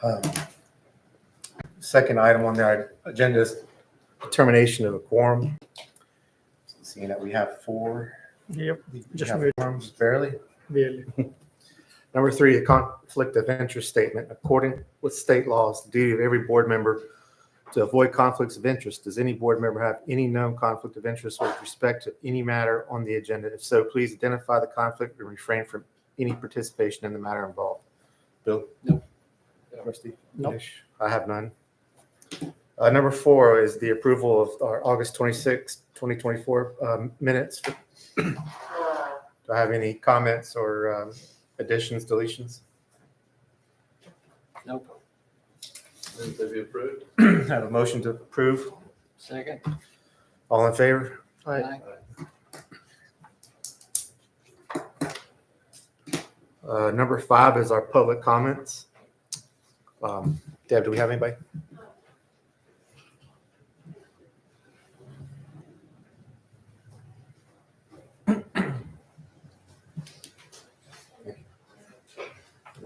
Um, Second item on the agenda is determination of a quorum. Seeing that we have four. Yep, We just have wait. quorums barely. Barely. Number 3, a conflict of interest statement. According with state laws, the duty of every board member to avoid conflicts of interest. Does any board member have any known conflict of interest with respect to any matter on the agenda? If so, please identify the conflict and refrain from any participation in the matter involved. Bill? Nope. Rusty? Nope. Ish? I have none. Number 4 is the approval of our August 26, 2024 minutes. Do I have any comments or additions, deletions? Nope. Move to be approved. Have a motion to approve. Second. All in favor? Aye. Number 5 is our public comments. Deb, do we have anybody?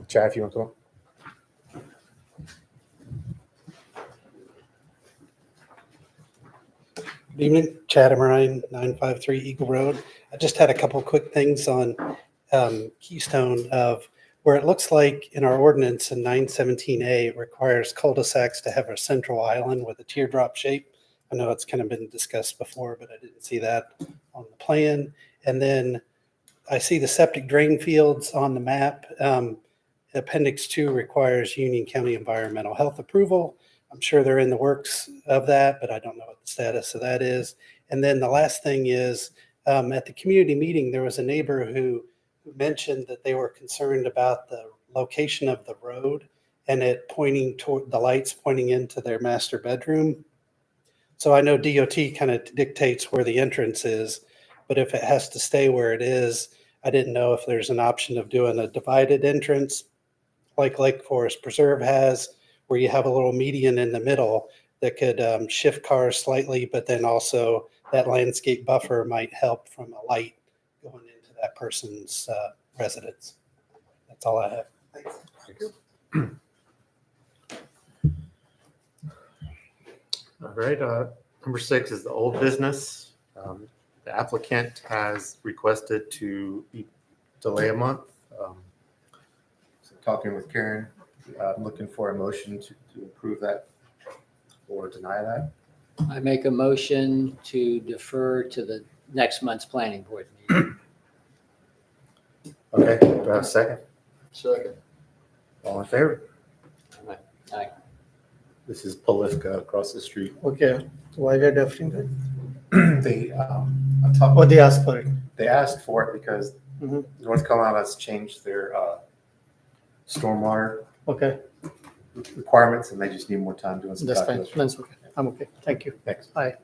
Chad, if you want to come up. Good evening, Chad Ryan, 953 Eagle Road. I just had a couple of quick things on Keystone of where it looks like in our ordinance in 917A, it requires cul-de-sacs to have a central island with a teardrop shape. I know it's kind of been discussed before, but I didn't see that on the plan. And then I see the septic drain fields on the map. Appendix 2 requires Union County Environmental Health approval. I'm sure they're in the works of that, but I don't know what the status of that is. And then the last thing is at the community meeting, there was a neighbor who mentioned that they were concerned about the location of the road and it pointing toward the lights pointing into their master bedroom. So I know DOT kind of dictates where the entrance is, but if it has to stay where it is, I didn't know if there's an option of doing a divided entrance like Lake Forest Preserve has, where you have a little median in the middle that could shift cars slightly, but then also that landscape buffer might help from a light going into that person's residence. That's all I have. Thanks. All right, number 6 is the old business. The applicant has requested to delay a month. So talking with Karen, I'm looking for a motion to approve that or deny that. I make a motion to defer to the next month's planning board meeting. Okay, do I have a second? Second. All in favor? Aye. This is Polifka across the street. Okay, why they're deferring that? They, on top Oh, of, they asked for it. they asked for it because Mhm. North Carolina has changed their stormwater Okay, requirements and they just need more time doing some that's fine. calculations. That's okay. I'm okay. Thank you. Thanks. Aye.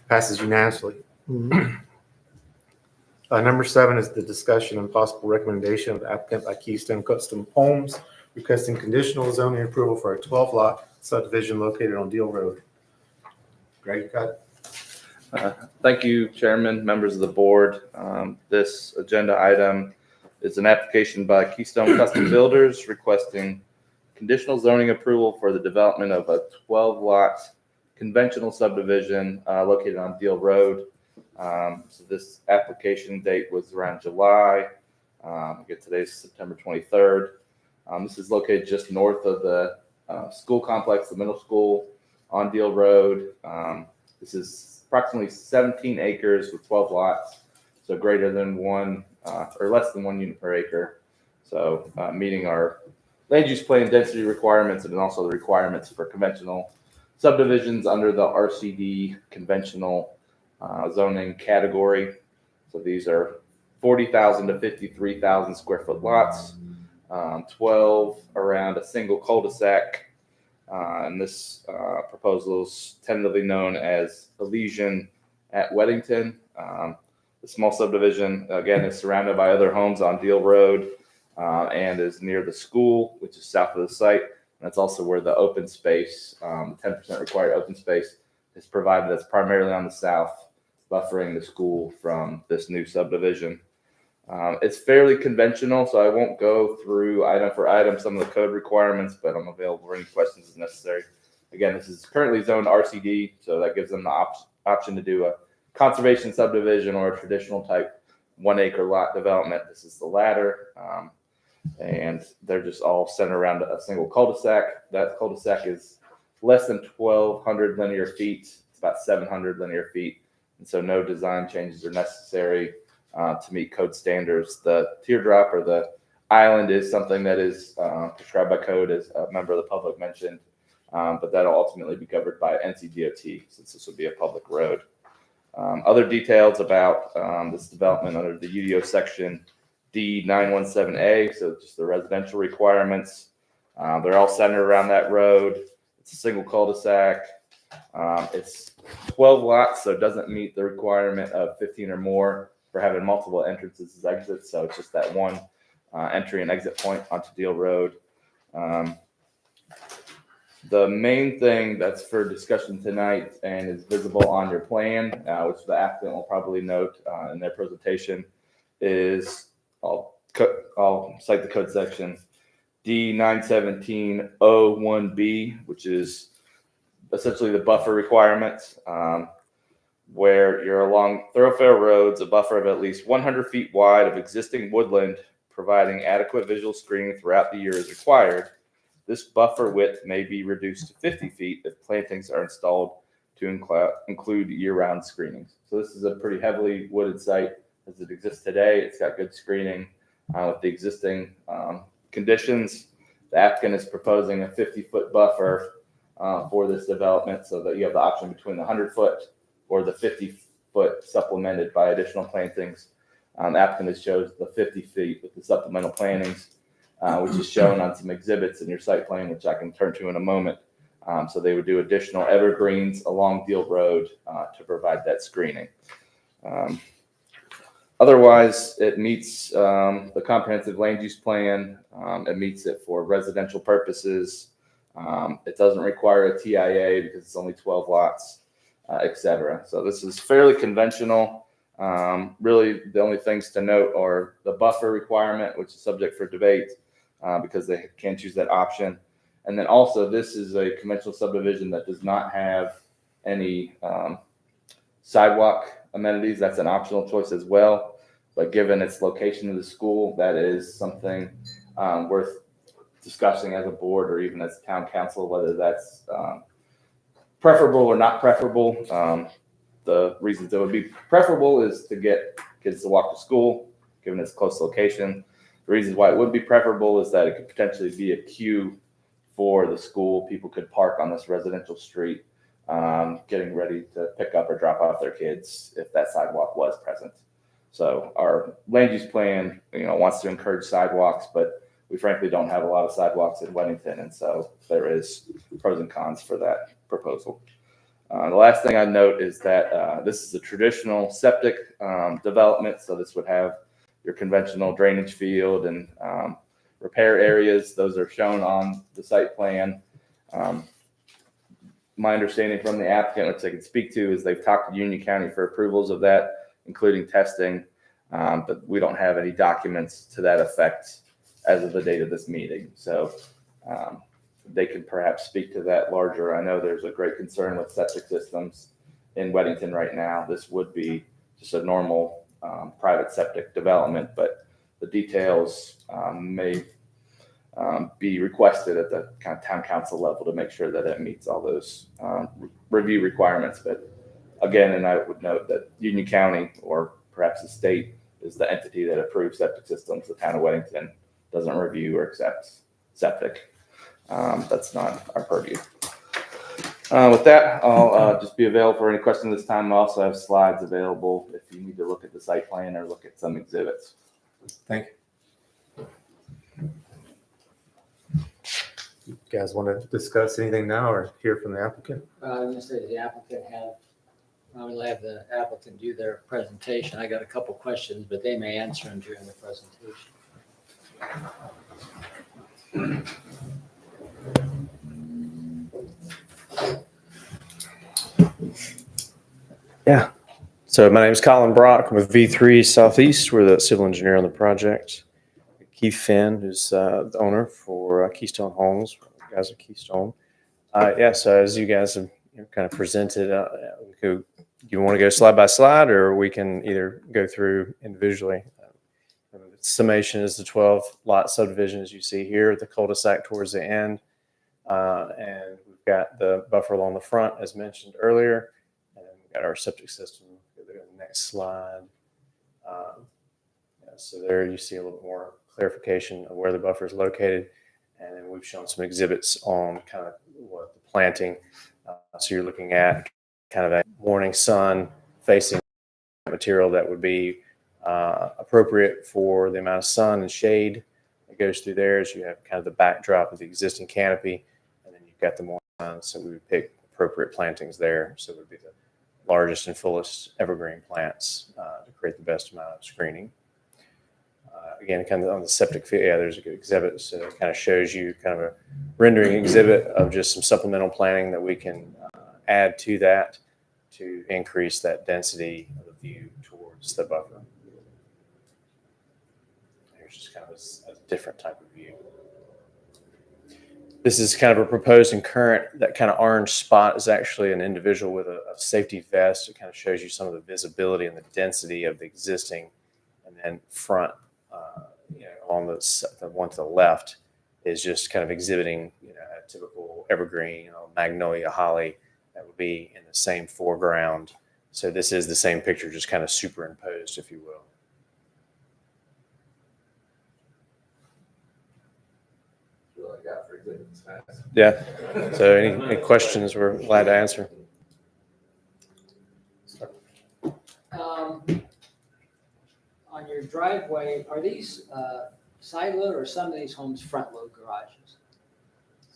Passes unanimously. Mhm. Number 7 is the discussion and possible recommendation of the applicant by Keystone Custom Homes requesting conditional zoning approval for a 12-lot subdivision located on Deal Road. Greg, you got it? Thank you, Chairman, members of the board. This agenda item is an application by Keystone Custom Builders requesting conditional zoning approval for the development of a 12-lot conventional subdivision located on Deal Road. So this application date was around July. Again, today's September 23rd. This is located just north of the school complex, the middle school on Deal Road. This is approximately 17 acres with 12 lots, so greater than one or less than 1 unit per acre. So meeting our land use plan density requirements and also the requirements for conventional subdivisions under the RCD conventional zoning category. So these are 40,000 to 53,000 square foot lots, 12 around a single cul-de-sac. And this proposal is tentatively known as Elysian at Weddington. The small subdivision, again, is surrounded by other homes on Deal Road and is near the school, which is south of the site. And that's also where the open space, 10% required open space, is provided. That's primarily on the south, buffering the school from this new subdivision. It's fairly conventional, so I won't go through item for item some of the code requirements, but I'm available for any questions as necessary. Again, this is currently zoned RCD, so that gives them the option to do a conservation subdivision or a traditional type 1 acre lot development. This is the latter. And they're just all centered around a single cul-de-sac. That cul-de-sac is less than 1,200 linear feet. It's about 700 linear feet. And so no design changes are necessary to meet code standards. The teardrop or the island is something that is prescribed by code, as a member of the public mentioned, but that'll ultimately be covered by NCDOT since this will be a public road. Other details about this development under the UDO section D917A, so just the residential requirements. They're all centered around that road. It's a single cul-de-sac. It's 12 lots, so it doesn't meet the requirement of 15 or more for having multiple entrances as exits. So it's just that one entry and exit point onto Deal Road. The main thing that's for discussion tonight and is visible on your plan, which the applicant will probably note in their presentation, is I'll cite the code section D917-01B, which is essentially the buffer requirements, where you're along thoroughfare roads, a buffer of at least 100 feet wide of existing woodland, providing adequate visual screening throughout the year is required. This buffer width may be reduced to 50 feet if plantings are installed to include year-round screenings. So this is a pretty heavily wooded site as it exists today. It's got good screening with the existing conditions. The applicant is proposing a 50-foot buffer for this development so that you have the option between the 100-foot or the 50-foot supplemented by additional plantings. The applicant has chosen the 50 feet with the supplemental plantings, which is shown on some exhibits in your site plan, which I can turn to in a moment. So they would do additional evergreens along Deal Road to provide that screening. Otherwise, it meets the comprehensive land use plan. It meets it for residential purposes. It doesn't require a TIA because it's only 12 lots, et cetera. So this is fairly conventional. Really, the only things to note are the buffer requirement, which is subject for debate because they can choose that option. And then also, this is a conventional subdivision that does not have any sidewalk amenities. That's an optional choice as well. But given its location of the school, that is something worth discussing as a board or even as town council, whether that's preferable or not preferable. The reasons it would be preferable is to get kids to walk to school, given its close location. The reasons why it would be preferable is that it could potentially be a queue for the school. People could park on this residential street, getting ready to pick up or drop off their kids if that sidewalk was present. So our land use plan, wants to encourage sidewalks, but we frankly don't have a lot of sidewalks in Weddington, and so there is pros and cons for that proposal. The last thing I note is that this is a traditional septic development, so this would have your conventional drainage field and repair areas. Those are shown on the site plan. My understanding from the applicant, which I can speak to, is they've talked to Union County for approvals of that, including testing, but we don't have any documents to that effect as of the date of this meeting. So they can perhaps speak to that larger. I know there's a great concern with septic systems in Weddington right now. This would be just a normal private septic development, but the details may be requested at the kind of town council level to make sure that it meets all those review requirements. But again, and I would note that Union County or perhaps the state is the entity that approves septic systems. The town of Weddington doesn't review or accept septic. That's not our purview. With that, I'll just be available for any questions this time. I also have slides available if you need to look at the site plan or look at some exhibits. Thank you. You guys want to discuss anything now or hear from the applicant? I was going to say, the applicant I will have the applicant do their presentation. I got a couple questions, but they may answer them during the presentation. So my name is Colin Brock. I'm with V3 Southeast. We're the civil engineer on the project. Keith Finn, who's the owner for Keystone Homes, guys at Keystone. So as you guys have kind of presented, you want to go slide by slide, or we can either go through individually. Summation is the 12 lot subdivision as you see here, the cul-de-sac towards the end. And we've got the buffer along the front as mentioned earlier. And then we've got our septic system. Go to the next slide. So there you see a little more clarification of where the buffer is located. And then we've shown some exhibits on kind of what the planting. So you're looking at kind of a morning sun facing material that would be appropriate for the amount of sun and shade that goes through there. As you have kind of the backdrop of the existing canopy, and then you've got the morning sun. So we would pick appropriate plantings there. So it would be the largest and fullest evergreen plants to create the best amount of screening. Again, kind of on the septic field, there's a good exhibit. So it kind of shows you kind of a rendering exhibit of just some supplemental planting that we can add to that to increase that density of the view towards the buffer. Here's just kind of a different type of view. This is kind of a proposed and current. That kind of orange spot is actually an individual with a safety vest. It kind of shows you some of the visibility and the density of the existing, and then front, along the one to the left is just kind of exhibiting, a typical evergreen, magnolia, holly that would be in the same foreground. So this is the same picture, just kind of superimposed, if you will. Yeah. So any questions, we're glad to answer. On your driveway, are these side load or some of these homes front load garages?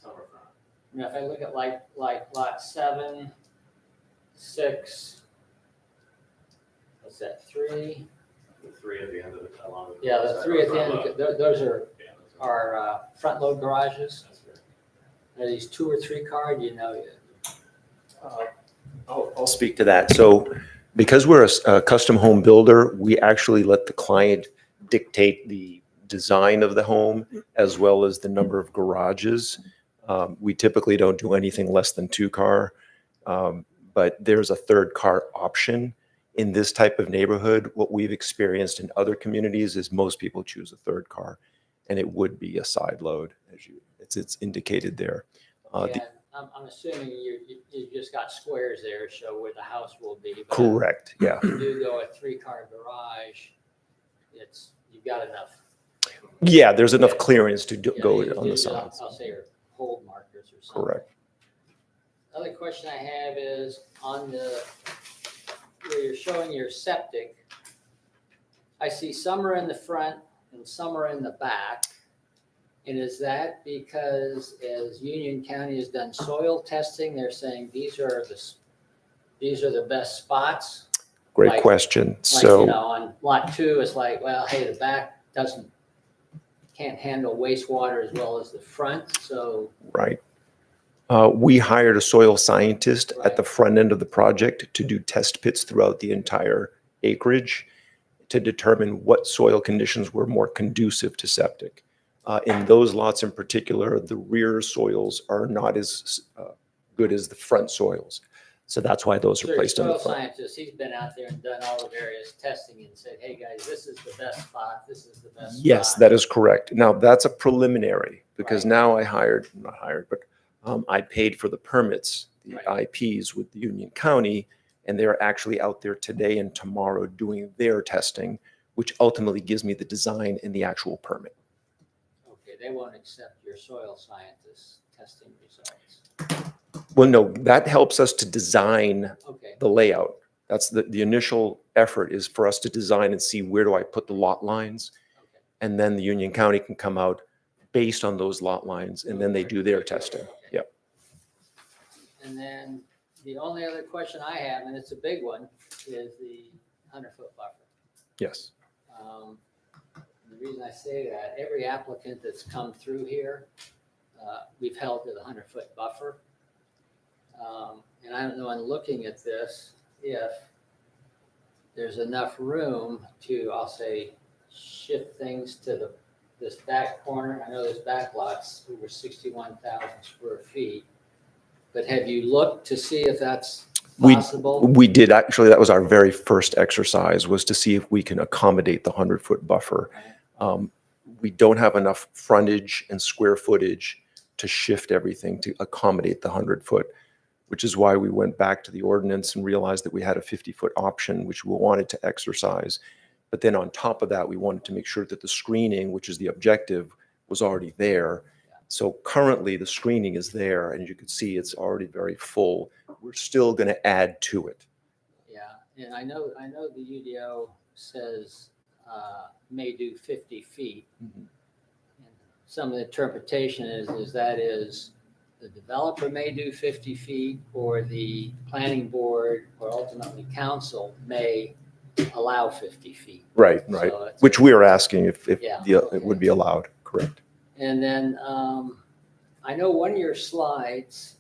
Some are front. If I look at like lot 7, 6, what's that, 3? The 3 at the end of the along the Yeah, the 3 at the end, those are yeah, front load garages. that's right. Are these 2 or 3 car? Do you know yet? I'll speak to that. So because we're a custom home builder, we actually let the client dictate the design of the home as well as the number of garages. We typically don't do anything less than 2 car, but there's a 3rd car option. In this type of neighborhood, what we've experienced in other communities is most people choose a 3rd car, and it would be a side load, as it's indicated there. Yeah, I'm assuming you just got squares there, show where the house will be. But Correct, yeah. if you do go a 3-car garage, you've got enough. Yeah, there's enough clearance to Yeah, go you on do, the sides. I'll say hold markers or something. Correct. Other question I have is on where you're showing your septic, I see some are in the front and some are in the back. And is that because as Union County has done soil testing, they're saying these are the best spots? Great Like- question. Like, So. on lot 2, it's like, well, hey, the back can't handle wastewater as well as the front, so. Right. We hired a soil scientist at the front end of the project to do test pits throughout the entire acreage to determine what soil conditions were more conducive to septic. In those lots in particular, the rear soils are not as good as the front soils. So that's why those So are your placed in the soil front. scientist, he's been out there and done all the various testing and said, hey, guys, this is the best spot, this is the best spot. Yes, that is correct. Now, that's a preliminary because Right. now I paid for the permits, the Right. IPs with the Union County, and they're actually out there today and tomorrow doing their testing, which ultimately gives me the design and the actual permit. Okay, they won't accept your soil scientist testing results. Well, no, that helps us to design Okay, the layout. That's the initial effort is for us to design and see where do I put the lot lines? okay. And then the Union County can come out based on those lot lines, and then they do their testing. Yep. And then the only other question I have, and it's a big one, is the 100-foot buffer. Yes. The reason I say that, every applicant that's come through here, we've held to the 100-foot buffer. And I don't know, in looking at this, if there's enough room to, I'll say, shift things to this back corner. I know this back lot's over 61,000 square feet. But have you looked to see if that's possible? We did, actually, that was our very first exercise, was to see if we can accommodate the 100-foot buffer. We don't have enough frontage and square footage to shift everything to accommodate the 100-foot, which is why we went back to the ordinance and realized that we had a 50-foot option, which we wanted to exercise. But then on top of that, we wanted to make sure that the screening, which is the objective, was already there. So currently the screening is there, and you can see it's already very full. We're still going to add to it. Yeah, and I know the UDO says may do 50 feet. Mhm. And some of the interpretation is that is the developer may do 50 feet, or the planning board, or ultimately council may allow 50 feet. Right. So it's- Which we are asking if Yeah, it would be allowed, correct? And then I know one of your slides,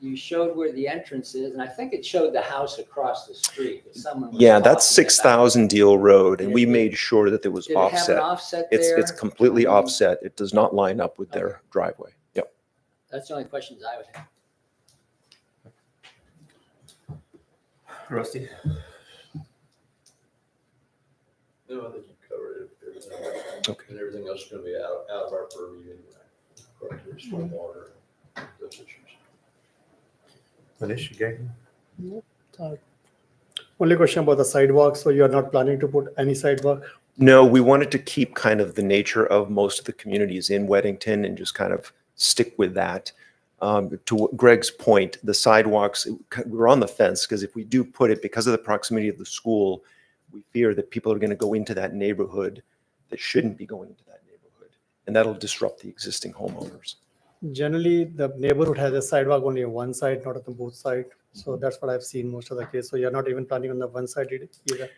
you showed where the entrance is, and I think it showed the house across the street. That someone was Yeah, that's talking about. 6,000 Deal Road, and we Did it- made sure that there was Did it have an offset. offset It's there? completely I mean, offset. It does not line up with their driveway. Yep. That's the only questions I would have. Rusty? No, I think you covered it. Okay. And everything else is gonna be out of our purview anyway. Correct, stormwater, those issues. Manish, you gave? Only question about the sidewalk. So you are not planning to put any sidewalk? No, we wanted to keep kind of the nature of most of the communities in Weddington and just kind of stick with that. To Greg's point, the sidewalks, we're on the fence because if we do put it, because of the proximity of the school, we fear that people are going to go into that neighborhood that shouldn't be going into that neighborhood. And that'll disrupt the existing homeowners. Generally, the neighborhood has a sidewalk only on one side, not on the both side. So that's what I've seen most of the case. So you're not even planning on the one side either?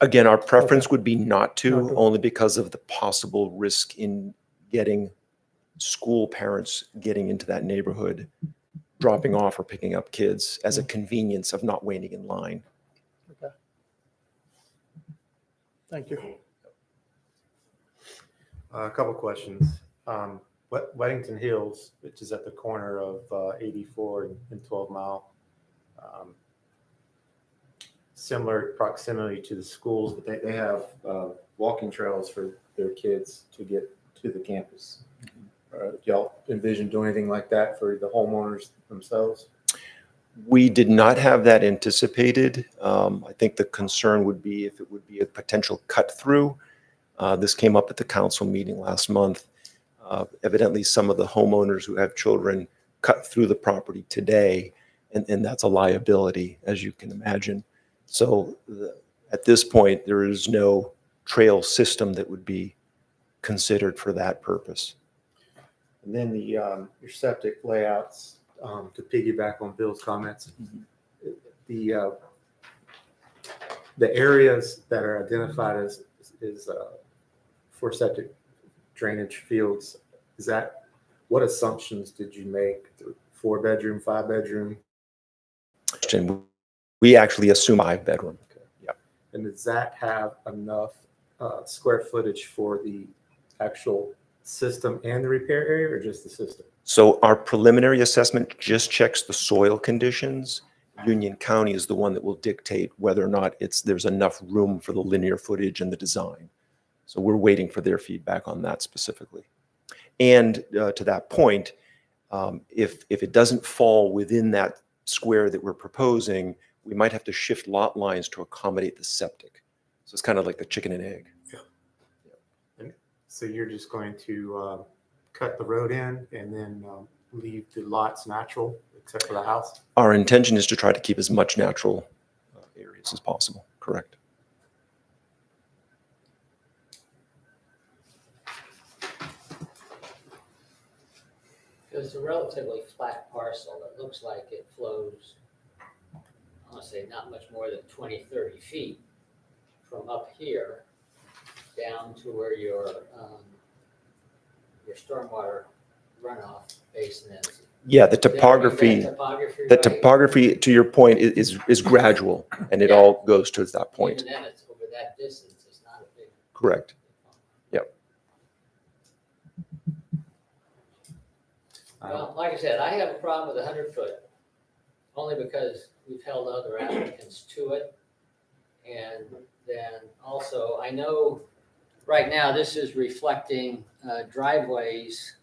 Again, our preference would be not Not to, to. only because of the possible risk in getting school parents getting into that neighborhood, dropping off or picking up kids as a convenience of not waiting in line. Okay. Thank you. A couple questions. Weddington Hills, which is at the corner of 84 and 12 Mile. Similar proximity to the schools, but they have walking trails for their kids to get to the campus. Y'all envision doing anything like that for the homeowners themselves? We did not have that anticipated. I think the concern would be if it would be a potential cut through. This came up at the council meeting last month. Evidently, some of the homeowners who have children cut through the property today, and that's a liability, as you can imagine. So at this point, there is no trail system that would be considered for that purpose. And then your septic layouts, to piggyback on Bill's comments, the areas that are identified as for septic drainage fields, is that, what assumptions did you make? 4-bedroom, 5-bedroom? And we actually assume 5-bedroom. Yeah. And does that have enough square footage for the actual system and the repair area, or just the system? So our preliminary assessment just checks the soil conditions. Union County is the one that will dictate whether or not there's enough room for the linear footage and the design. So we're waiting for their feedback on that specifically. And to that point, if it doesn't fall within that square that we're proposing, we might have to shift lot lines to accommodate the septic. So it's kind of like the chicken and egg. So you're just going to cut the road in and then leave the lots natural, except for the house? Our intention is to try to keep as much natural areas as possible, correct? It's a relatively flat parcel. It looks like it flows, I want to say not much more than 20, 30 feet from up here down to where your stormwater runoff basin is. Yeah, the Is that topography, Topography, the right? topography, to your point, is gradual, and it Yeah. all goes towards that point. Even then, it's over that distance, it's not a big. Correct. Well, like I said, I have a problem with 100-foot, only because we've held other applicants to it. And then also, I know right now this is reflecting driveways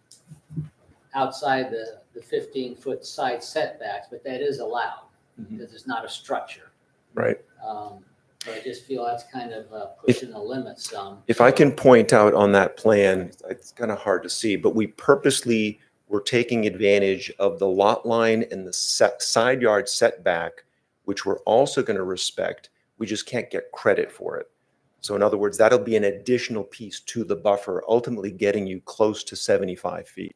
outside the 15-foot side setbacks, but that is allowed because it's not a structure. Right. So I just feel that's kind of pushing the limit some. If I can point out on that plan, it's kind of hard to see, but we purposely were taking advantage of the lot line and the side yard setback, which we're also going to respect. We just can't get credit for it. So in other words, that'll be an additional piece to the buffer, ultimately getting you close to 75 feet.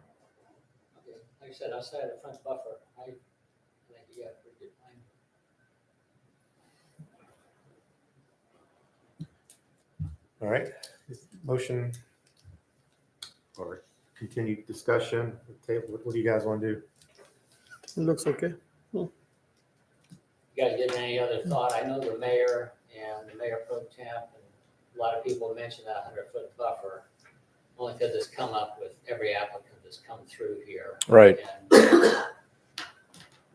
Okay, like I said, outside the front buffer, I think you got a pretty good plan. All right, motion or continued discussion, table, what do you guys want to do? Looks okay. You guys give any other thought? I know the mayor and the mayor pro temp and a lot of people mention that 100-foot buffer, only because it's come up with every applicant that's come through here. Right.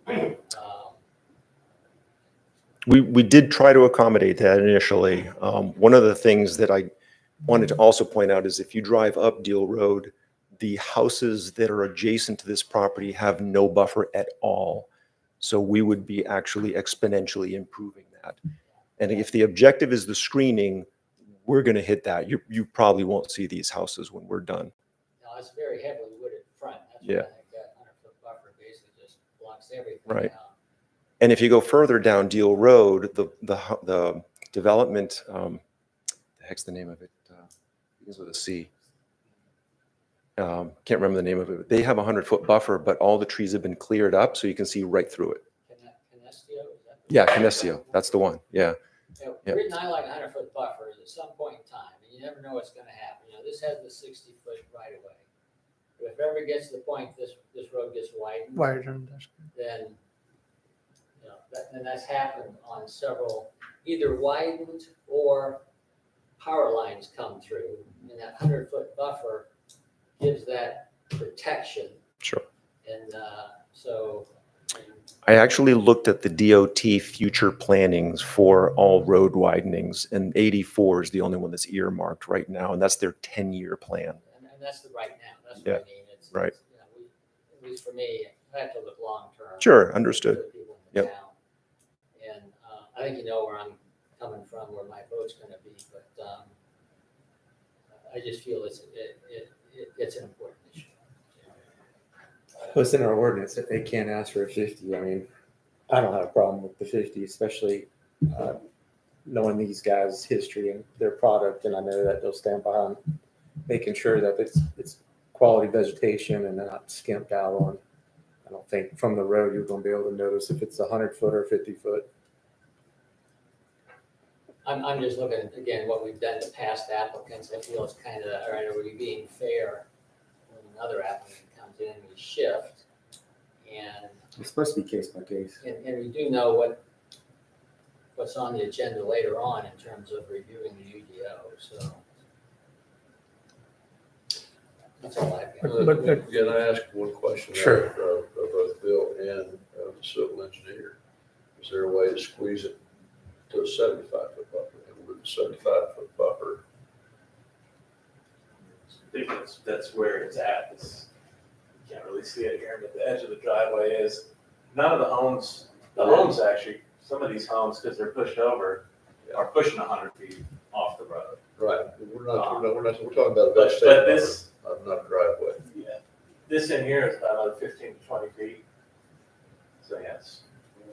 And, We did try to accommodate that initially. One of the things that I wanted to also point out is if you drive up Deal Road, the houses that are adjacent to this property have no buffer at all. So we would be actually exponentially improving that. And if the objective is the screening, we're going to hit that. You probably won't see these houses when we're done. Now, it's very heavily wooded front. That's Yeah. why I think that 100-foot buffer basically just blocks everything Right. out. And if you go further down Deal Road, the development, the heck's the name of it? Begins with a C. Can't remember the name of it. But they have a 100-foot buffer, but all the trees have been cleared up, so you can see right through it. Canestio, is that? Yeah, Canestio, that's the one. Yeah. Yeah, Yeah. the reason I like a 100-foot buffer is at some point in time, and you never know what's gonna happen. You know, this has the 60-foot right of way. But if it ever gets to the point this road gets widened, Wide and that's then, you know, and that's happened on several, either widened or power lines come through. And that 100-foot buffer gives that protection. Sure. And so, I actually looked at the DOT future plannings for all road widenings, and 84 is the only one that's earmarked right now, and that's their 10-year plan. and that's the right now, that's Yeah, what I mean. It's, right. you know, at least for me, I have to look long-term. Sure, understood. for the people in the Yep. town. And I think you know where I'm coming from, where my vote's gonna be, but I just feel it's an important issue. Well, it's in our ordinance that they can't ask for a 50. I mean, I don't have a problem with the 50, especially knowing these guys' history and their product. And I know that they'll stand behind making sure that it's quality vegetation and not skimped out on. I don't think from the road you're going to be able to notice if it's 100-foot or 50-foot. I'm just looking at, again, what we've done to past applicants. I feel it's kind of, all right, are we being fair when another applicant comes in, we shift? And It's supposed to be case by case. And we do know what's on the agenda later on in terms of reviewing the UDO, so. That's all I've got. But- Can I ask one question? Sure. Of both Bill and the civil engineer. Is there a way to squeeze it to a 75-foot buffer? And with a 75-foot buffer, I think that's where it's at. You can't really see it here, but the edge of the driveway is, none of the homes actually, some of these homes, because they're pushed over, are pushing 100 feet off the road. right, we're talking about a But vegetation buffer, this, not a driveway. yeah, this in here is about another 15 to 20 feet. So yes,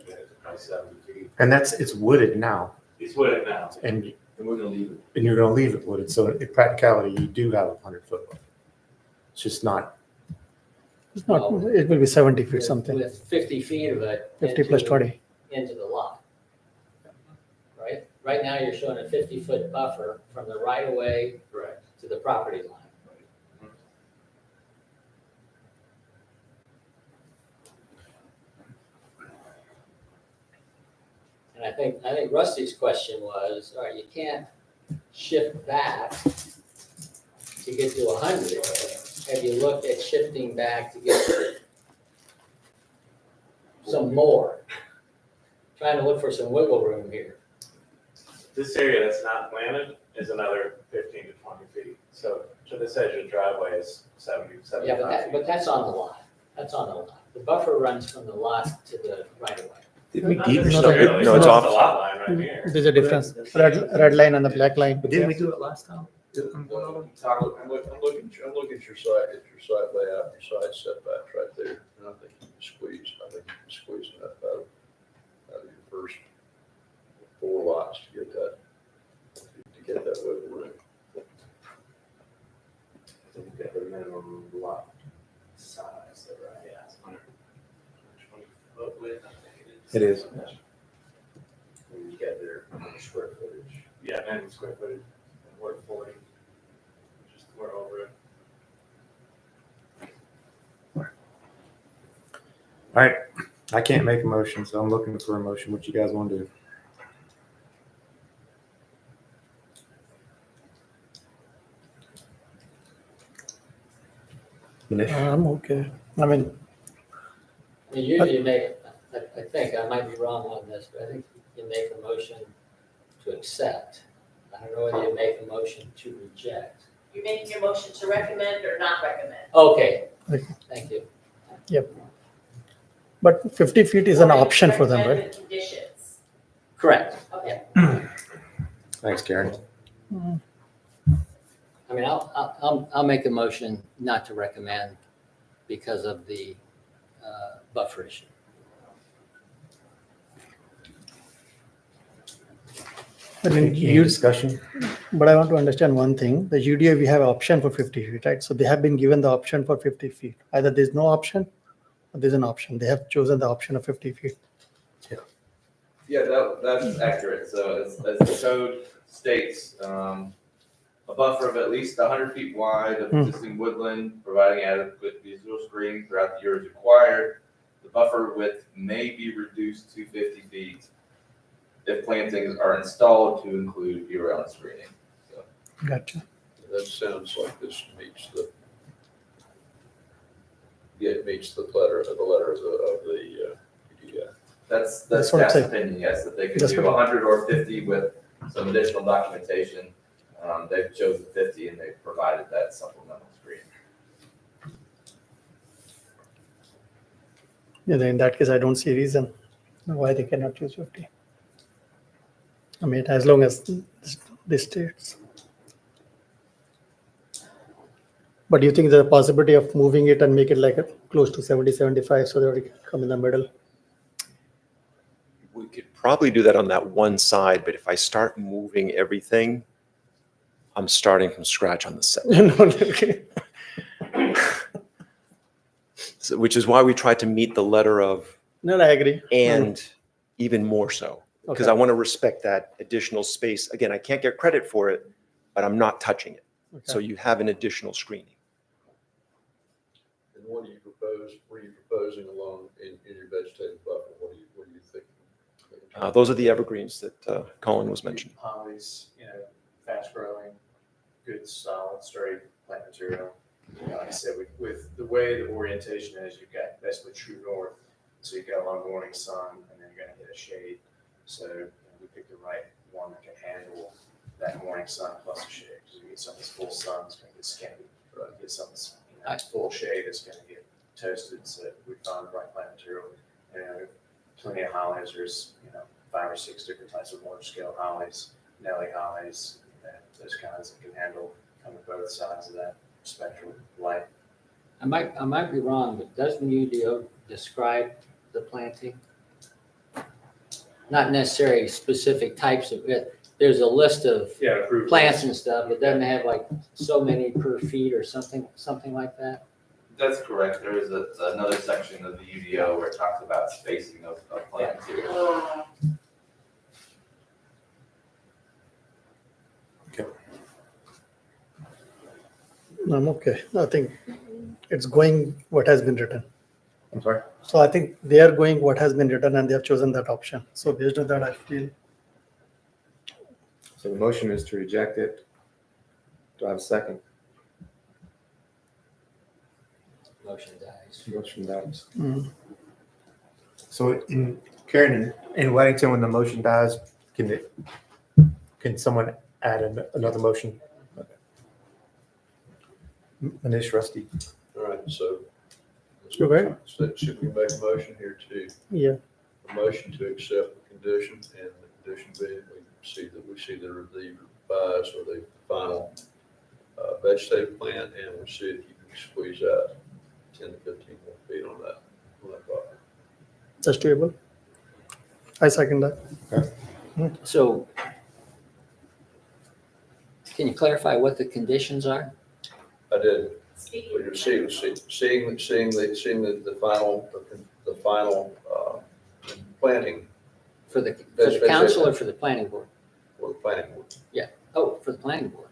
it's probably 70 feet. And it's wooded now, It's wooded now. and And we're gonna leave it. you're going to leave it wooded. So in practicality, you do have a 100-foot buffer. It's just not, it's not, it will be 70 feet something, With 50 feet of it. 50 plus 20. Into the lot. Right? right now you're showing a 50-foot buffer from the right of way Correct. to the property line. And I think Rusty's question was, all right, you can't shift back to get to 100. Have you looked at shifting back to get some more? Trying to look for some wiggle room here. This area that's not planted is another 15 to 20 feet. So to this edge of the driveway is 70, Yeah, 75 feet. but that's on the lot. That's on the lot. The buffer runs from the lot to the right of way. Did we Not deep? necessarily. No, it's The off. lot line right here. There's a difference. Red line and the black line. But didn't we do it last time? I'm looking at your site layout, your site setbacks right there, and I think you can squeeze enough out of your first 4 lots to get that wiggle room. I think you've got the minimum lot size, there, right? Yeah, it's 120 foot width, I think It is. And you got their square footage. Yeah, 90 square footage, and we're at 40. Just we're over it. All right, I can't make a motion, so I'm looking for a motion. What you guys want to do? Manish? I'm okay. I mean, I mean, usually you make, I think, I might be wrong on this, but I think you make a motion to accept. I don't know whether you make a motion to reject. You're making your motion to recommend or not recommend. Okay, Okay. thank you. but 50 feet is an Or option for them, recommend right? with conditions. Correct. Okay. Thanks, Karen. I mean, I'll make a motion not to recommend because of the buffer issue. But in Any discussion? But I want to understand one thing. The UDO, we have an option for 50 feet, right? So they have been given the option for 50 feet. Either there's no option or there's an option. They have chosen the option of 50 feet. Yeah, that's accurate. So as the code states, a buffer of at least 100 feet wide of existing woodland, providing adequate visual screening throughout the year is required. The buffer width may be reduced to 50 feet if plantings are installed to include year-round screening. So, Gotcha. That sounds like this meets the letter of the UDO. That's That's what I'm staff's saying. opinion, yes, that they could That's do what- 100 or 50 with some additional documentation. They've chosen 50 and they've provided that supplemental screen. Yeah, then in that case, I don't see a reason why they cannot choose 50. I mean, as long as this states. But do you think there's a possibility of moving it and make it like a close to 70, 75 so that it can come in the middle? We could probably do that on that one side, but if I start moving everything, I'm starting from scratch on the set. Okay. So, which is why we tried to meet the letter of No, I agree. and even more so, because Okay. I want to respect that additional space. Again, I can't get credit for it, but I'm not touching it. So you have an additional screening. And what do you propose, what are you proposing along in your vegetative buffer? What do you think? Those are the evergreens that Colin was mentioning. Hollies, fast growing, good solid, straight plant material. Like I said, with the way the orientation is, you've got basically true north. So you've got a lot of morning sun and then you're gonna hit a shade. So we picked the right one that can handle that morning sun plus the shade. Because you get something that's full sun, it's gonna get skinny. Right? You get something that's full shade, it's gonna get toasted. So we found the right plant material. And plenty of hollies, there's 5 or 6 different types of large scale hollies, Nelly hollies, those kinds that can handle kind of both sides of that spectrum of light. I might be wrong, but doesn't UDO describe the planting? Not necessarily specific types of it. There's a list of Yeah, approved. plants and stuff, but doesn't it have like so many per feet or something like that? That's correct. There is another section of the UDO where it talks about spacing of plant material. I'm okay. I think it's going what has been written. I'm sorry. So I think they are going what has been written and they have chosen that option. So based on that, I feel So the motion is to reject it. Do I have a second? Motion dies. Motion dies. So in Karen, in Weddington, when the motion dies, can someone add another motion? Manish Rusty. All right, so. Okay. So should we make a motion here to, yeah. a motion to accept the condition, and the condition being we see the revised or the final vegetative plan, and we see if you can squeeze out 10 to 15 more feet on that buffer. That's doable. I second that. So can you clarify what the conditions are? I did. Speaking. Well, you're seeing the final planting For the council or for the planning board? for the planning board. Oh, for the planning board.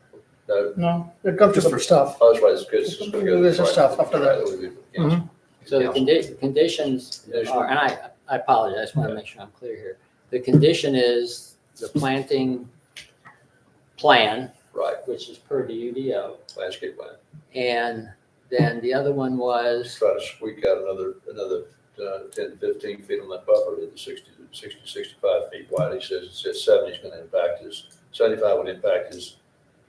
No, No, it comes to the staff. oh, that's right, it's good. It's just gonna go to the It's just stuff after that. Right, would be for the council. So the conditions are, and I apologize, I just want to make sure I'm clear here. The condition is the planting plan, Right, which is per the UDO. landscape plan. And then the other one was, Try to squeak out another 10 to 15 feet on that buffer to the 60, 65 feet wide. He says 70 is going to impact his, 75 would impact his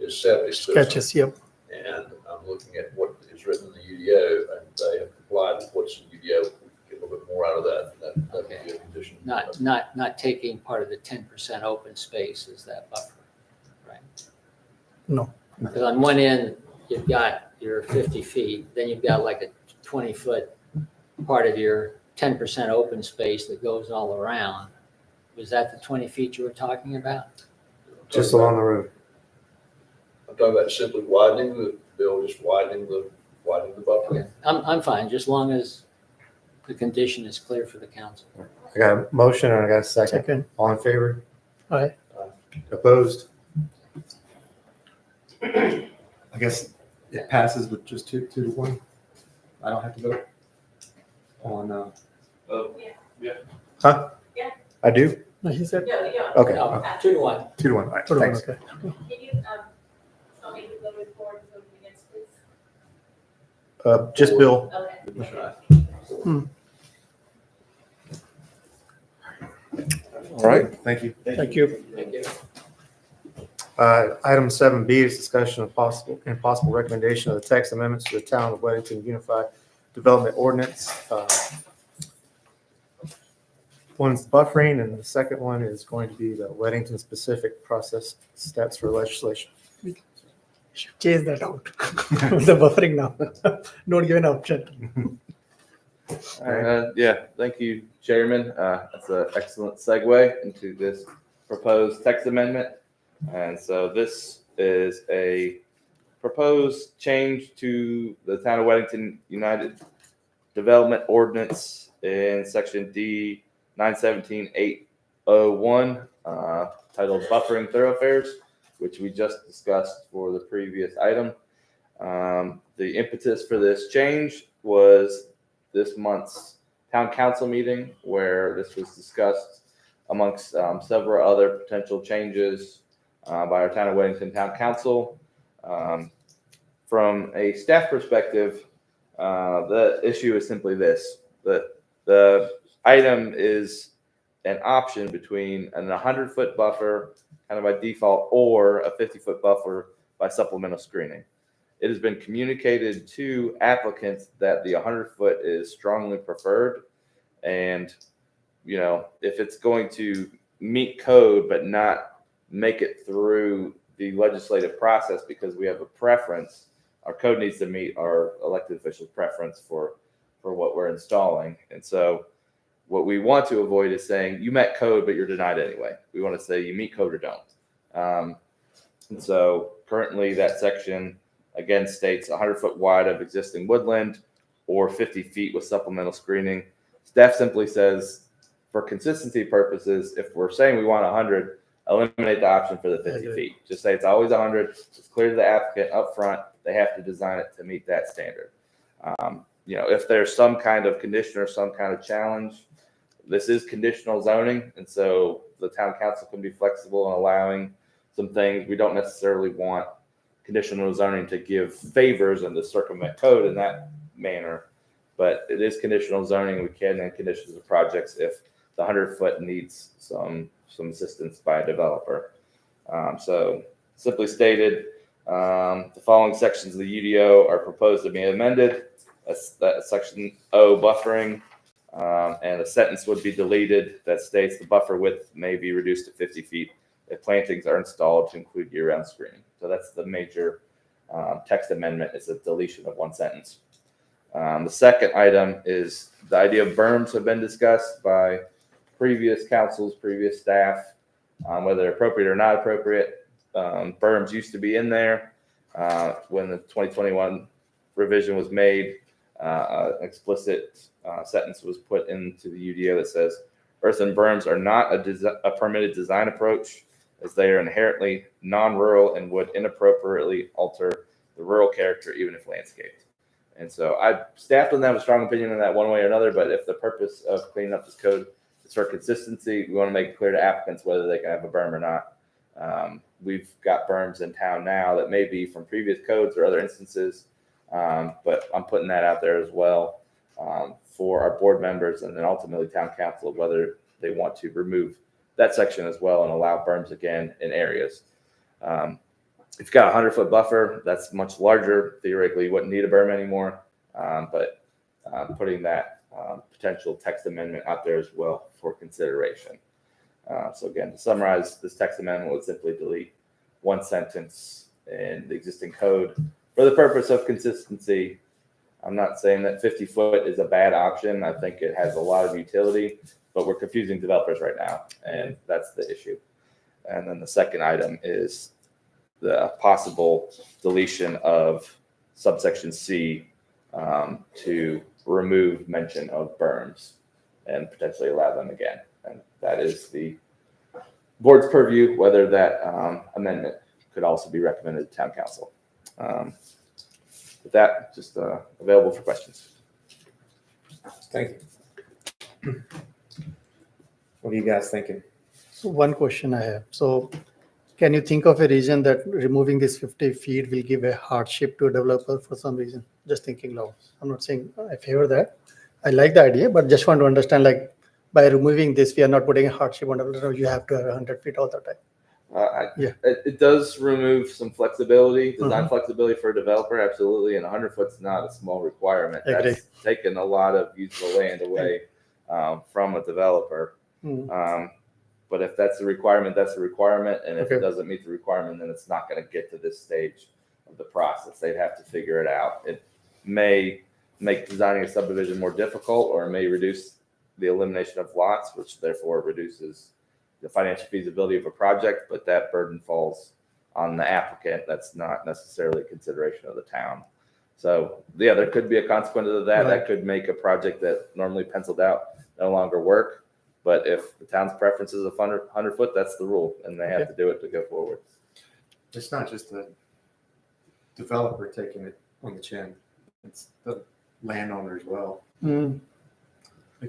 septic system. Sketches, yep. And I'm looking at what is written in the UDO, and they have complied with what's in the UDO. We can get a little bit more out of that. That would be a condition. not taking part of the 10% open space is that buffer, right? No. Because on one end, you've got your 50 feet, then you've got like a 20-foot part of your 10% open space that goes all around. Was that the 20 feet you were talking about? Just along the road. I'm talking about simply widening the bill, just widening the buffer. Okay, I'm fine, just long as the condition is clear for the council. I got a motion and I got a second. Second. All in favor? Aye. Opposed? I guess it passes with just 2 to 1. I don't have to vote on, Huh? Yeah. I do? No, he said. No, you don't. Okay. No, 2 to 1. 2 to 1. All right, Hold on, thanks. okay. Can you, tell me who voted for and who voted against, please? Just Bill. Okay. All right. Thank you. Thank you. Thank you. Item 7B is discussion of possible recommendation of the text amendments to the Town of Weddington Unified Development Ordinance. One's buffering and the second one is going to be the Weddington specific process steps for legislation. Should change that out. The buffering now. Don't give an option. Yeah, thank you, Chairman. That's an excellent segue into this proposed text amendment. And so this is a proposed change to the Town of Weddington United Development Ordinance in section D 917-801, titled Buffering Thoroughfares, which we just discussed for the previous item. The impetus for this change was this month's town council meeting, where this was discussed amongst several other potential changes by our Town of Weddington Town Council. From a staff perspective, the issue is simply this: that the item is an option between an 100-foot buffer, kind of by default, or a 50-foot buffer by supplemental screening. It has been communicated to applicants that the 100-foot is strongly preferred, and if it's going to meet code but not make it through the legislative process because we have a preference, our code needs to meet our elected officials' preference for what we're installing. And so what we want to avoid is saying you met code but you're denied anyway. We want to say you meet code or don't. And so currently that section again states 100-foot wide of existing woodland or 50 feet with supplemental screening. Staff simply says, for consistency purposes, if we're saying we want 100, eliminate the option for the 50 feet. Just say it's always 100. It's clear to the applicant up front. they have to design it to meet that standard. If there's some kind of condition or some kind of challenge, this is conditional zoning, and so the town council can be flexible in allowing some things. We don't necessarily want conditional zoning to give favors and to circumvent code in that manner, but it is conditional zoning. We can then conditions the projects if the 100-foot needs some assistance by a developer. So simply stated, the following sections of the UDO are proposed to be amended. That's section O, buffering, and a sentence would be deleted that states the buffer width may be reduced to 50 feet if plantings are installed to include year-round screening. So that's the major text amendment. It's a deletion of one sentence. The second item is the idea of berms have been discussed by previous councils, previous staff, whether appropriate or not appropriate. Berms used to be in there when the 2021 revision was made. An explicit sentence was put into the UDO that says earthen berms are not a permitted design approach, as they are inherently non-rural and would inappropriately alter the rural character even if landscaped. And so staff doesn't have a strong opinion on that one way or another, but if the purpose of cleaning up this code is for consistency, we want to make it clear to applicants whether they can have a berm or not. We've got berms in town now that may be from previous codes or other instances, but I'm putting that out there as well for our board members and then ultimately town council, whether they want to remove that section as well and allow berms again in areas. If you've got a 100-foot buffer, that's much larger. Theoretically, you wouldn't need a berm anymore, but putting that potential text amendment out there as well for consideration. So again, to summarize, this text amendment would simply delete one sentence in the existing code for the purpose of consistency. I'm not saying that 50-foot is a bad option. I think it has a lot of utility, but we're confusing developers right now, and that's the issue. And then the second item is the possible deletion of subsection C to remove mention of berms and potentially allow them again. And that is the board's purview, whether that amendment could also be recommended to town council. With that, just available for questions. Thank you. What are you guys thinking? So one question I have. So can you think of a reason that removing this 50 feet will give a hardship to a developer for some reason? Just thinking loud. I'm not saying I favor that. I like the idea, but just want to understand, like, by removing this, we are not putting a hardship on developer. You have to have 100 feet all the time. It does remove some flexibility, design flexibility for a developer, absolutely. And 100-foot's not a small requirement. Agree. That's taken a lot of usable land away from a developer. But if that's the requirement, that's the requirement. And if it doesn't meet the requirement, then it's not going to get to this stage of the process. They'd have to figure it out. It may make designing a subdivision more difficult, or it may reduce the elimination of lots, which therefore reduces the financial feasibility of a project, but that burden falls on the applicant. That's not necessarily a consideration of the town. So yeah, there could be a consequence of that. That could make a project that normally penciled out no longer work. But if the town's preference is a 100-foot, that's the rule, and they have to do it to go forward. It's not just the developer taking it on the chin. It's the landowner as well. You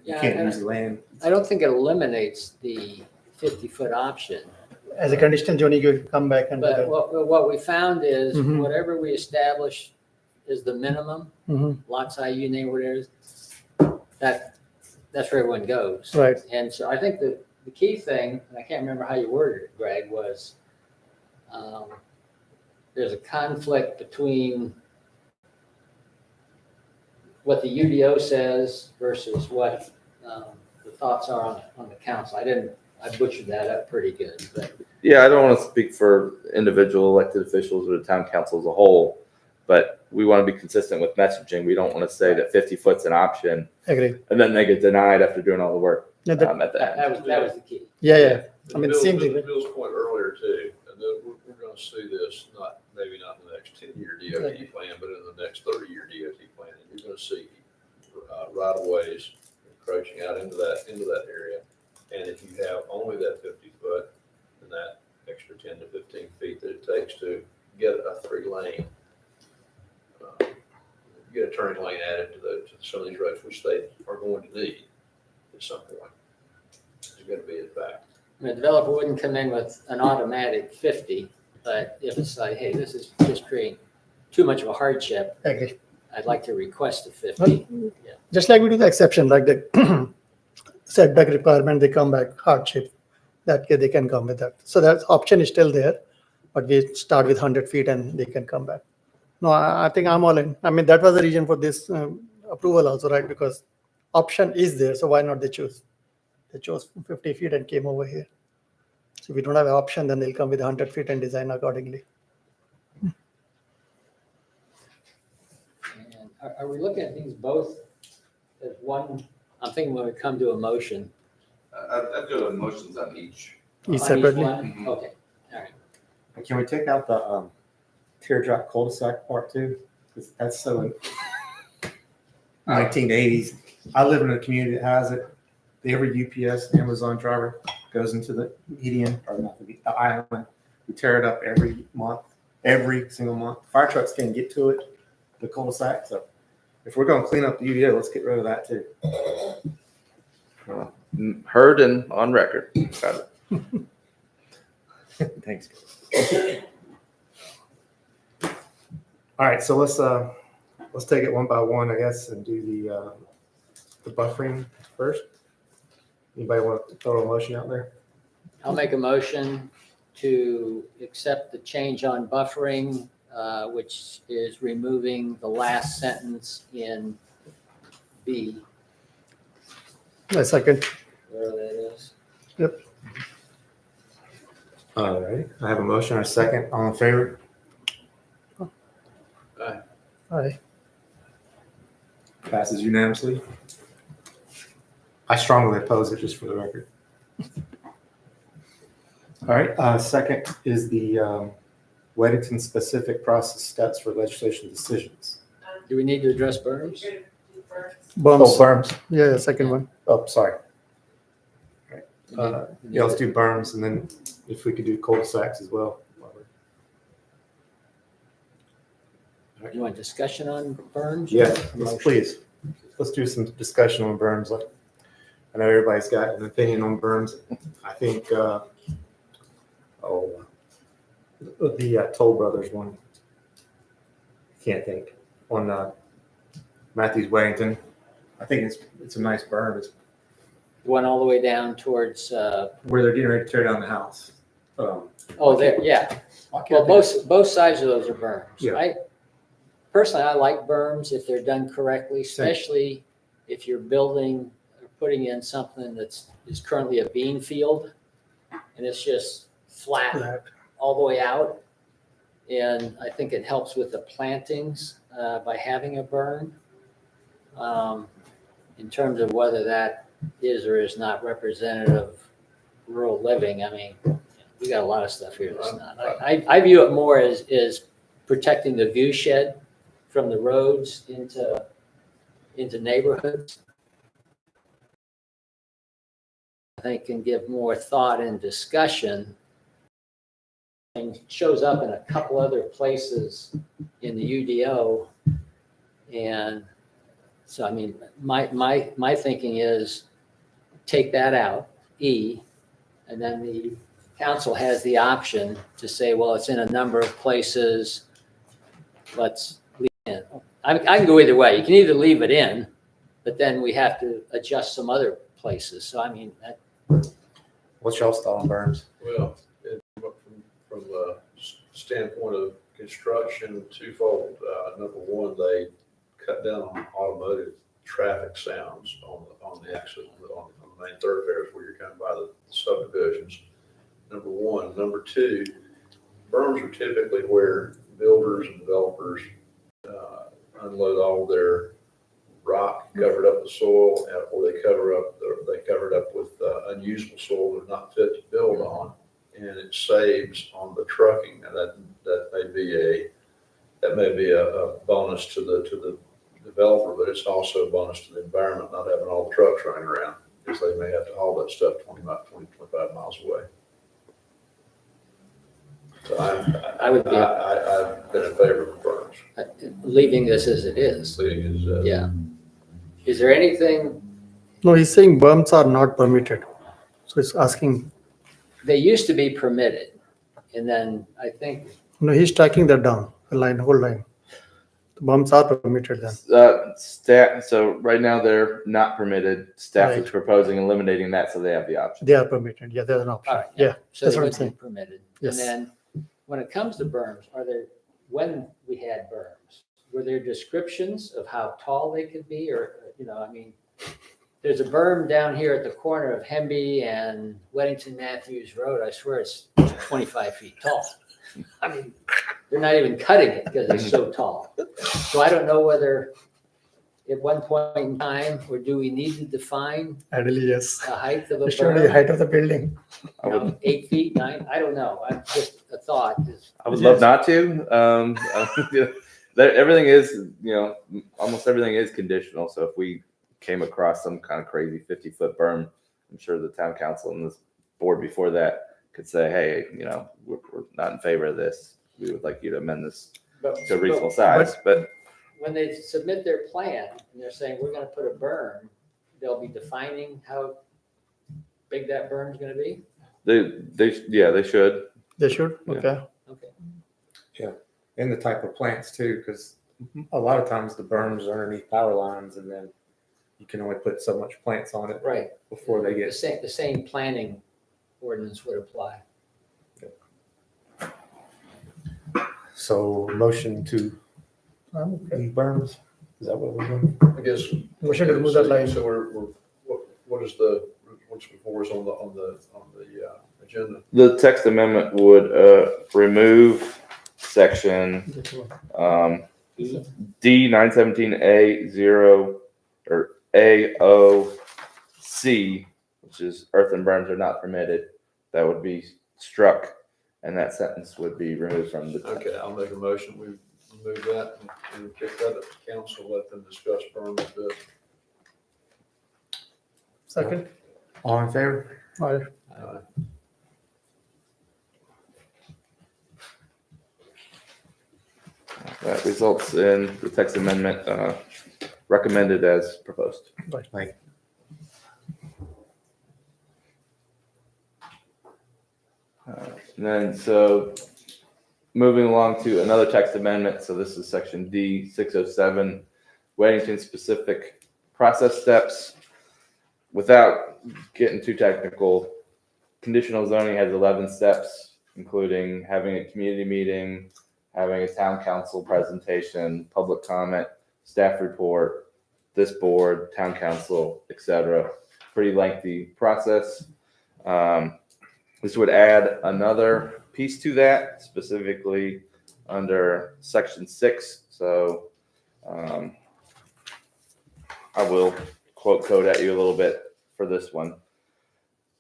can't use the land. I don't think it eliminates the 50-foot option. As a condition, Johnny, you come back and. But what we found is whatever we establish is the minimum, lot size, you name what it is, that's where everyone goes. Right. And so I think the key thing, and I can't remember how you worded it, Greg, was there's a conflict between what the UDO says versus what the thoughts are on the council. I butchered that up pretty good, but. Yeah, I don't want to speak for individual elected officials or the town council as a whole, but we want to be consistent with messaging. We don't want to say that 50-foot's an option. Agree. And then they get denied after doing all the work at the end. That was the key. Yeah. I mean, Bill's, same thing. Bill's point earlier too, and then we're going to see this maybe not in the next 10-year DOT plan, but in the next 30-year DOT plan. And you're going to see right-of-ways encroaching out into that area. And if you have only that 50-foot and that extra 10 to 15 feet that it takes to get a 3-lane, get a turning lane added to some of these roads, which they are going to need at some point. It's going to be in fact. The developer wouldn't come in with an automatic 50, but if it's like, hey, this is just creating too much of a hardship, Agree. I'd like to request a 50. Just like we do the exception, like the setback requirement, they come back hardship, that they can come with that. So that option is still there, but we start with 100 feet and they can come back. No, I think I'm all in. I mean, that was the reason for this approval also, right? Because option is there, so why not they choose? They chose 50 feet and came over here. So if we don't have an option, then they'll come with 100 feet and design accordingly. And are we looking at these both as one? I'm thinking when we come to a motion. I'd go to motions on each. on each Separately. one? Okay, all right. Can we take out the teardrop cul-de-sac part too? Because that's so 1980s. I live in a community that has it. Every UPS, Amazon driver goes into the median, or not the island. We tear it up every month, every single month. Fire trucks can't get to it, the cul-de-sac. So if we're going to clean up the UDO, let's get rid of that too. Heard and on record. Got it. Thanks. All right, so let's take it one by one, I guess, and do the buffering first. Anybody want to throw a motion out there? I'll make a motion to accept the change on buffering, which is removing the last sentence in B, A second. wherever that is. All right, I have a motion and a second. All in favor? Aye. Passes unanimously. I strongly oppose it, just for the record. All right, second is the Weddington-specific process steps for legislation decisions. Do we need to address berms? Oh, Berms. berms. Yeah, second one. Oh, sorry. Yeah, let's do berms, and then if we could do cul-de-sacs as well. You want discussion on berms? Yeah, please. Let's do some discussion on berms. Like, I know everybody's got an opinion on berms. I think, the Toll Brothers one. Can't think. On Matthews Weddington. I think it's a nice berm. It's One all the way down towards, where they're getting ready to tear down the house. oh, there, yeah. Well, both sides of those are berms. Yeah. Personally, I like berms if they're done correctly, especially if you're building or putting in something is currently a bean field and it's just flat all the way out. And I think it helps with the plantings by having a berm. In terms of whether that is or is not representative of rural living, I mean, we got a lot of stuff here that's not. I view it more as protecting the view shed from the roads into neighborhoods. I think can give more thought and discussion. And shows up in a couple other places in the UDO. And so, I mean, my thinking is take that out, E, and then the council has the option to say, well, it's in a number of places. Let's leave it in. I can go either way. You can either leave it in, but then we have to adjust some other places. So, I mean, What's y'all's thought on berms? Well, from the standpoint of construction, twofold. Number one, they cut down on automotive traffic sounds on the exit, on the main thoroughfares where you're coming by the subdivisions. Number one. Number two, berms are typically where builders and developers unload all their rock, covered up the soil, or they cover it up with unusable soil that's not fit to build on, and it saves on the trucking. And that may be a bonus to the developer, but it's also a bonus to the environment, not having all the trucks running around, because they may have to haul that stuff 25 miles away. So I've been in favor of berms. leaving this as it is. Leading is, Yeah. Is there anything, No, he's saying berms are not permitted. So it's asking, they used to be permitted, and then I think, no, he's tracking that down, the line, whole line. The berms are permitted then. Staff, so right now they're not permitted. Staff is Right. proposing eliminating that so they have the option. They are permitted. Yeah, there's an all option. right. Yeah, So that's they what I'm would be saying. permitted. Yes. And then, when it comes to berms, when we had berms, were there descriptions of how tall they could be, or, I mean, there's a berm down here at the corner of Hemby and Weddington Matthews Road. I swear it's 25 feet tall. I mean, they're not even cutting it because it's so tall. So I don't know whether at one point in time, or do we need to define Ideally, yes. the height of a It should be the berm? height of the building. 8 feet, 9, I don't know. I'm just a thought. I would love not to. Everything is, almost everything is conditional. So if we came across some kind of crazy 50-foot berm, I'm sure the town council and this board before that could say, hey, we're not in favor of this. We would like you to amend this to a reasonable size. But When they submit their plan and they're saying, we're gonna put a berm, they'll be defining how big that berm's gonna be? they should. They should, Yeah. okay. Okay. And the type of plants too, because a lot of times the berms are underneath power lines and then you can only put so much plants on it Right. before they get. The same planning ordinance would apply. So motion to leave berms, is that what we're doing? I guess. We should remove that line. So what's before us on the agenda? The text amendment would remove section D 917A0 or AOC, which is earthen berms are not permitted. That would be struck, and that sentence would be removed from the. Okay, I'll make a motion. We remove that and kick that up to council, let them discuss berms a bit. Second. All in favor? All right. That results in the text amendment recommended as proposed. And then, so moving along to another text amendment. So this is section D 607, Weddington specific process steps. Without getting too technical, conditional zoning has 11 steps, including having a community meeting, having a town council presentation, public comment, staff report, this board, town council, etc. Pretty lengthy process. This would add another piece to that, specifically under section 6. So I will quote code at you a little bit for this one.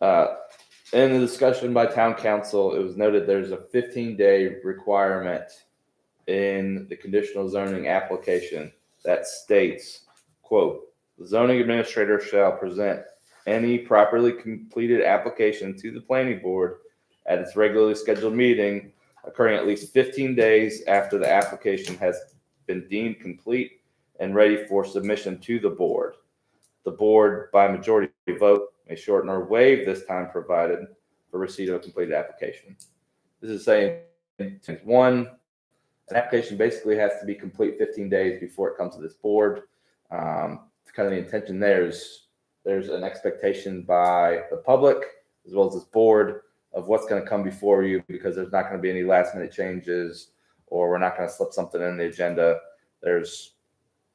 In the discussion by town council, it was noted there's a 15-day requirement in the conditional zoning application that states, quote, the zoning administrator shall present any properly completed application to the planning board at its regularly scheduled meeting occurring at least 15 days after the application has been deemed complete and ready for submission to the board. The board, by majority vote, may shorten or waive this time provided for receipt of a completed application. This is saying, one, an application basically has to be complete 15 days before it comes to this board. Kind of the intention there's an expectation by the public as well as this board of what's going to come before you, because there's not going to be any last minute changes, or we're not going to slip something in the agenda. There's,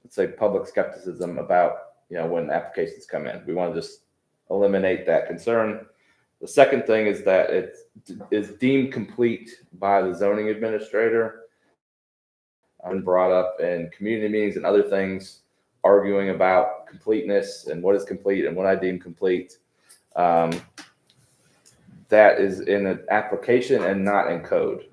let's say, public skepticism about, when applications come in. We want to just eliminate that concern. The second thing is that it is deemed complete by the zoning administrator. I've been brought up in community meetings and other things, arguing about completeness and what is complete and what I deem complete. That is in an application and not in code.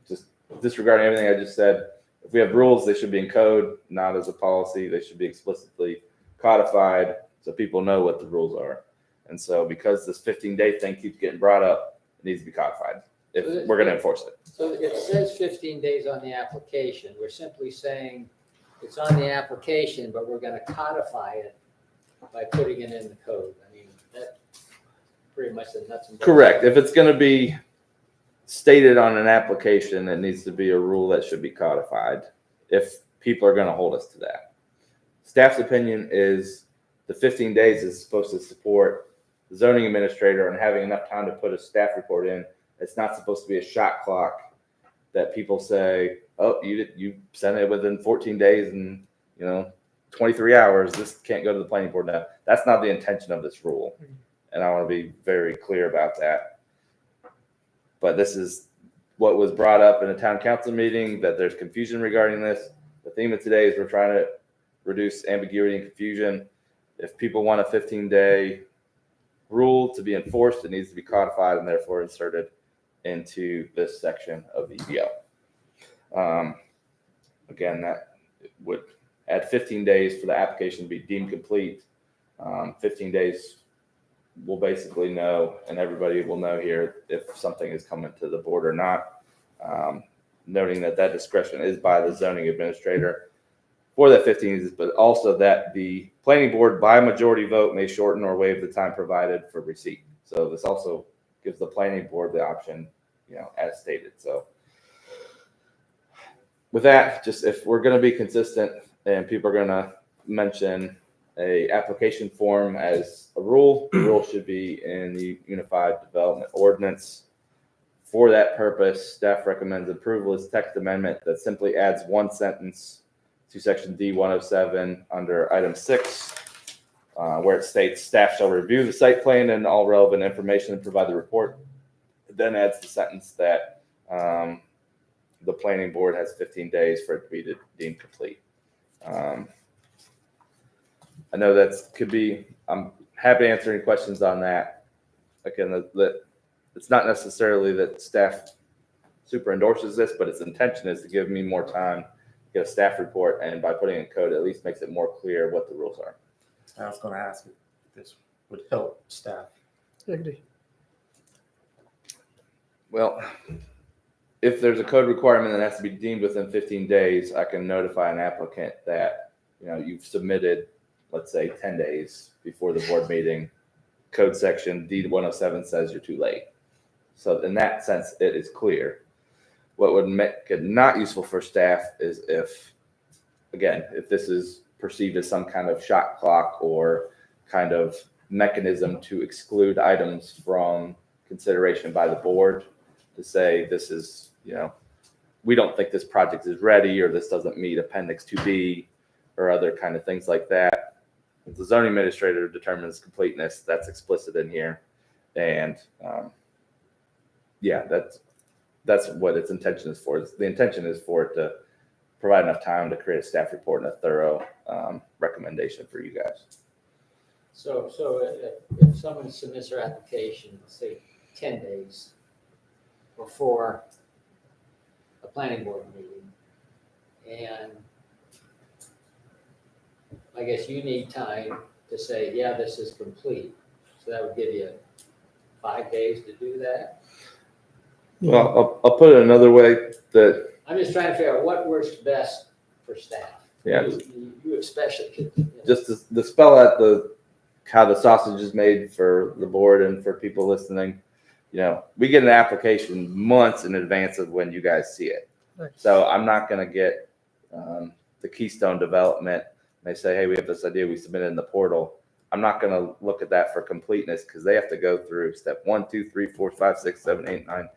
Just disregarding everything I just said. If we have rules, they should be in code, not as a policy. They should be explicitly codified so people know what the rules are. And so because this 15-day thing keeps getting brought up, it needs to be codified. if we're gonna enforce it. So it says 15 days on the application. We're simply saying it's on the application, but we're gonna codify it by putting it in the code. I mean, that pretty much the nuts and bolts. Correct. If it's gonna be stated on an application, it needs to be a rule that should be codified if people are gonna hold us to that. Staff's opinion is the 15 days is supposed to support the zoning administrator and having enough time to put a staff report in. It's not supposed to be a shot clock that people say, oh, you sent it within 14 days and, 23 hours, this can't go to the planning board now. That's not the intention of this rule. And I want to be very clear about that. But this is what was brought up in a town council meeting, that there's confusion regarding this. The theme of today is we're trying to reduce ambiguity and confusion. If people want a 15-day rule to be enforced, it needs to be codified and therefore inserted into this section of the EO. Again, that would add 15 days for the application to be deemed complete. 15 days, we'll basically know, and everybody will know here if something is coming to the board or not. Noting that discretion is by the zoning administrator for that 15 days, but also that the planning board by majority vote may shorten or waive the time provided for receipt. So this also gives the planning board the option, as stated. So with that, just if we're going to be consistent and people are going to mention a application form as a rule, the rule should be in the Unified Development Ordinance. For that purpose, staff recommends approval as text amendment that simply adds one sentence to section D107 under item 6, where it states staff shall review the site plan and all relevant information and provide the report. It then adds the sentence that the planning board has 15 days for it to be deemed complete. I know I'm happy to answer any questions on that. Again, it's not necessarily that staff super endorses this, but its intention is to give me more time to get a staff report, and by putting in code, at least makes it more clear what the rules are. I was going to ask if this would help staff. I agree. Well, if there's a code requirement that has to be deemed within 15 days, I can notify an applicant that, you've submitted, let's say 10 days before the board meeting. Code section D107 says you're too late. So in that sense, it is clear. What would make it not useful for staff is if this is perceived as some kind of shot clock or kind of mechanism to exclude items from consideration by the board, to say this is, we don't think this project is ready, or this doesn't meet Appendix 2B, or other kind of things like that. If the zoning administrator determines completeness, that's explicit in here. And that's what its intention is for. The intention is for it to provide enough time to create a staff report and a thorough recommendation for you guys. So if someone submits their application, say 10 days before a planning board meeting, and I guess you need time to say, yeah, this is complete. So that would give you 5 days to do that. Well, I'll put it another way, that I'm just trying to figure out what works best for staff. You especially could. just to spell out how the sausage is made for the board and for people listening. We get an application months in advance of when you guys see it. Right. So I'm not going to get the Keystone development. They say, hey, we have this idea, we submit it in the portal. I'm not going to look at that for completeness, because they have to go through step 1, 2, 3, 4, 5, 6, 7, 8, 9,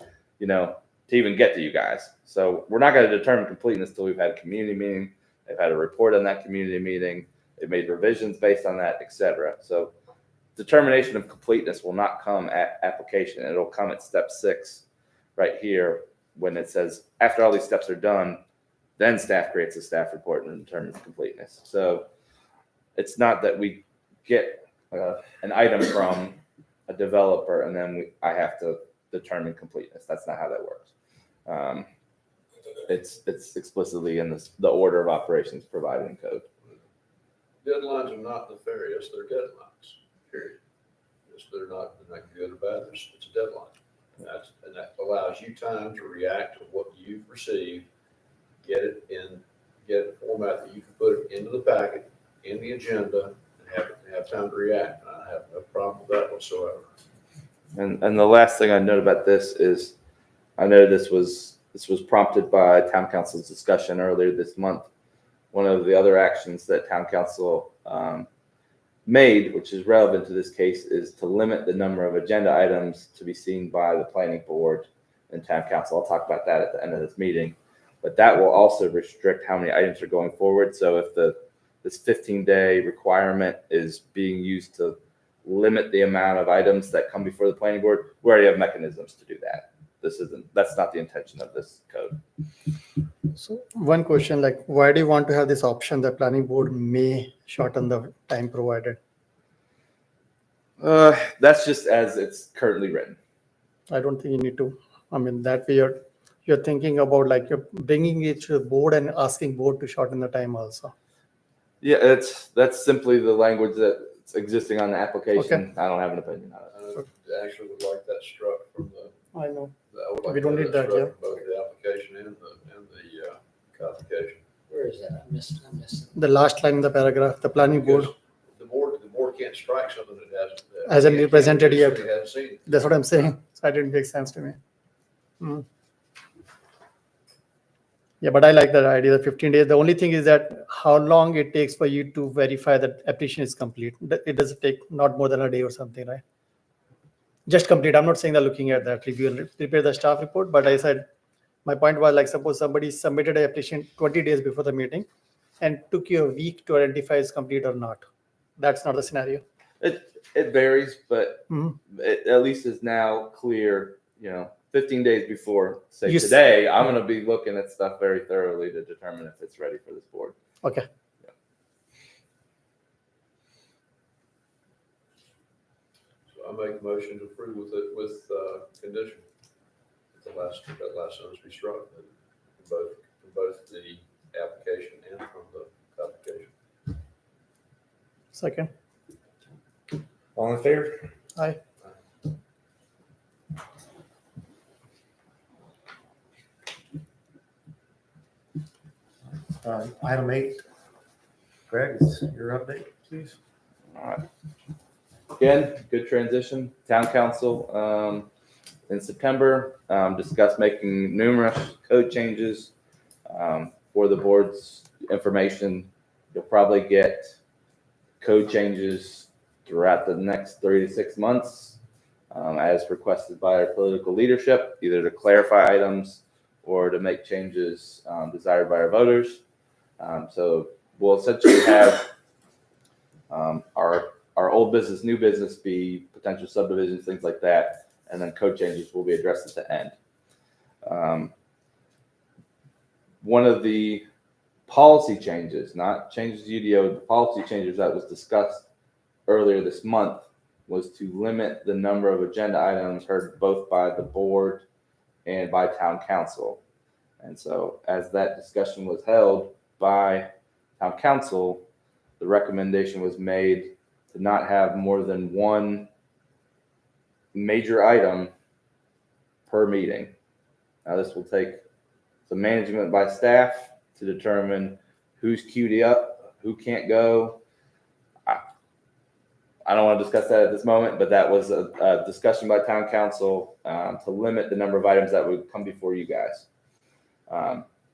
to even get to you guys. So we're not going to determine completeness until we've had a community meeting. They've had a report on that community meeting. They've made revisions based on that, etc. So determination of completeness will not come at application. It'll come at step 6 right here, when it says after all these steps are done, then staff creates a staff report and determines completeness. So it's not that we get an item from a developer and then I have to determine completeness. That's not how that works. It's explicitly in the order of operations provided in code. Deadlines are not nefarious, they're deadlines, period. They're not good or bad, it's a deadline. And that allows you time to react to what you've received, get it in format that you can put it into the packet, in the agenda, and have time to react. And I have no problem with that whatsoever. And the last thing I note about this is, I know this was prompted by town council's discussion earlier this month. One of the other actions that town council made, which is relevant to this case, is to limit the number of agenda items to be seen by the planning board and town council. I'll talk about that at the end of this meeting, but that will also restrict how many items are going forward. So if this 15-day requirement is being used to limit the amount of items that come before the planning board, we already have mechanisms to do that. That's not the intention of this code. So one question, like, why do you want to have this option that planning board may shorten the time provided? That's just as it's currently written. I don't think you need to. I mean, that way you're thinking about like you're bringing it to the board and asking board to shorten the time also. Yeah, that's simply the language that's existing on the application. I don't have an opinion on it. I actually would like that struck from the. I know. I would like We don't need that, struck yeah. from both the application and the codification. Where is that? I'm missing. The last line in the paragraph, the planning board, Because the board can't strike something that Hasn't been presented yet. It hasn't seen it. that's what I'm saying. So it didn't make sense to me. Yeah, but I like that idea, the 15 days. The only thing is that how long it takes for you to verify that application is complete. It doesn't take not more than a day or something, right? Just complete. I'm not saying that looking at that, review and prepare the staff report, but I said, my point was like, suppose somebody submitted an application 20 days before the meeting and took you a week to identify it's complete or not. That's not the scenario. It varies, but Mhm. it at least is now clear, 15 days before, say You s- today, I'm going to be looking at stuff very thoroughly to determine if it's ready for this board. Okay. So I make a motion to approve with condition. That last sentence be struck from both the application and from the codification. Second. All in favor? Aye. Item 8. Greg, is your update, please? All right. Again, good transition. Town council in September discussed making numerous code changes for the board's information. You'll probably get code changes throughout the next 3 to 6 months as requested by our political leadership, either to clarify items or to make changes desired by our voters. So we'll essentially have our old business, new business be potential subdivisions, things like that, and then code changes will be addressed at the end. One of the policy changes, not changes to UDO, the policy changes that was discussed earlier this month was to limit the number of agenda items heard both by the board and by town council. And so as that discussion was held by town council, the recommendation was made to not have more than one major item per meeting. Now this will take some management by staff to determine who's queued up, who can't go. I don't want to discuss that at this moment, but that was a discussion by town council to limit the number of items that would come before you guys.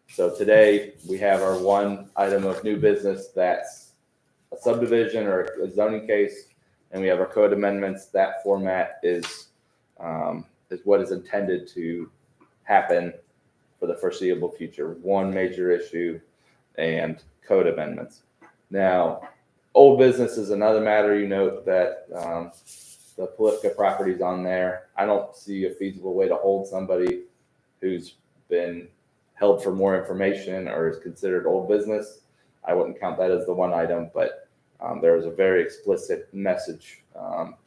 So today we have our one item of new business that's a subdivision or a zoning case, and we have our code amendments. That format is what is intended to happen for the foreseeable future. One major issue and code amendments. Now, old business is another matter. You note that the Politica property's on there. I don't see a feasible way to hold somebody who's been held for more information or is considered old business. I wouldn't count that as the one item, but there was a very explicit message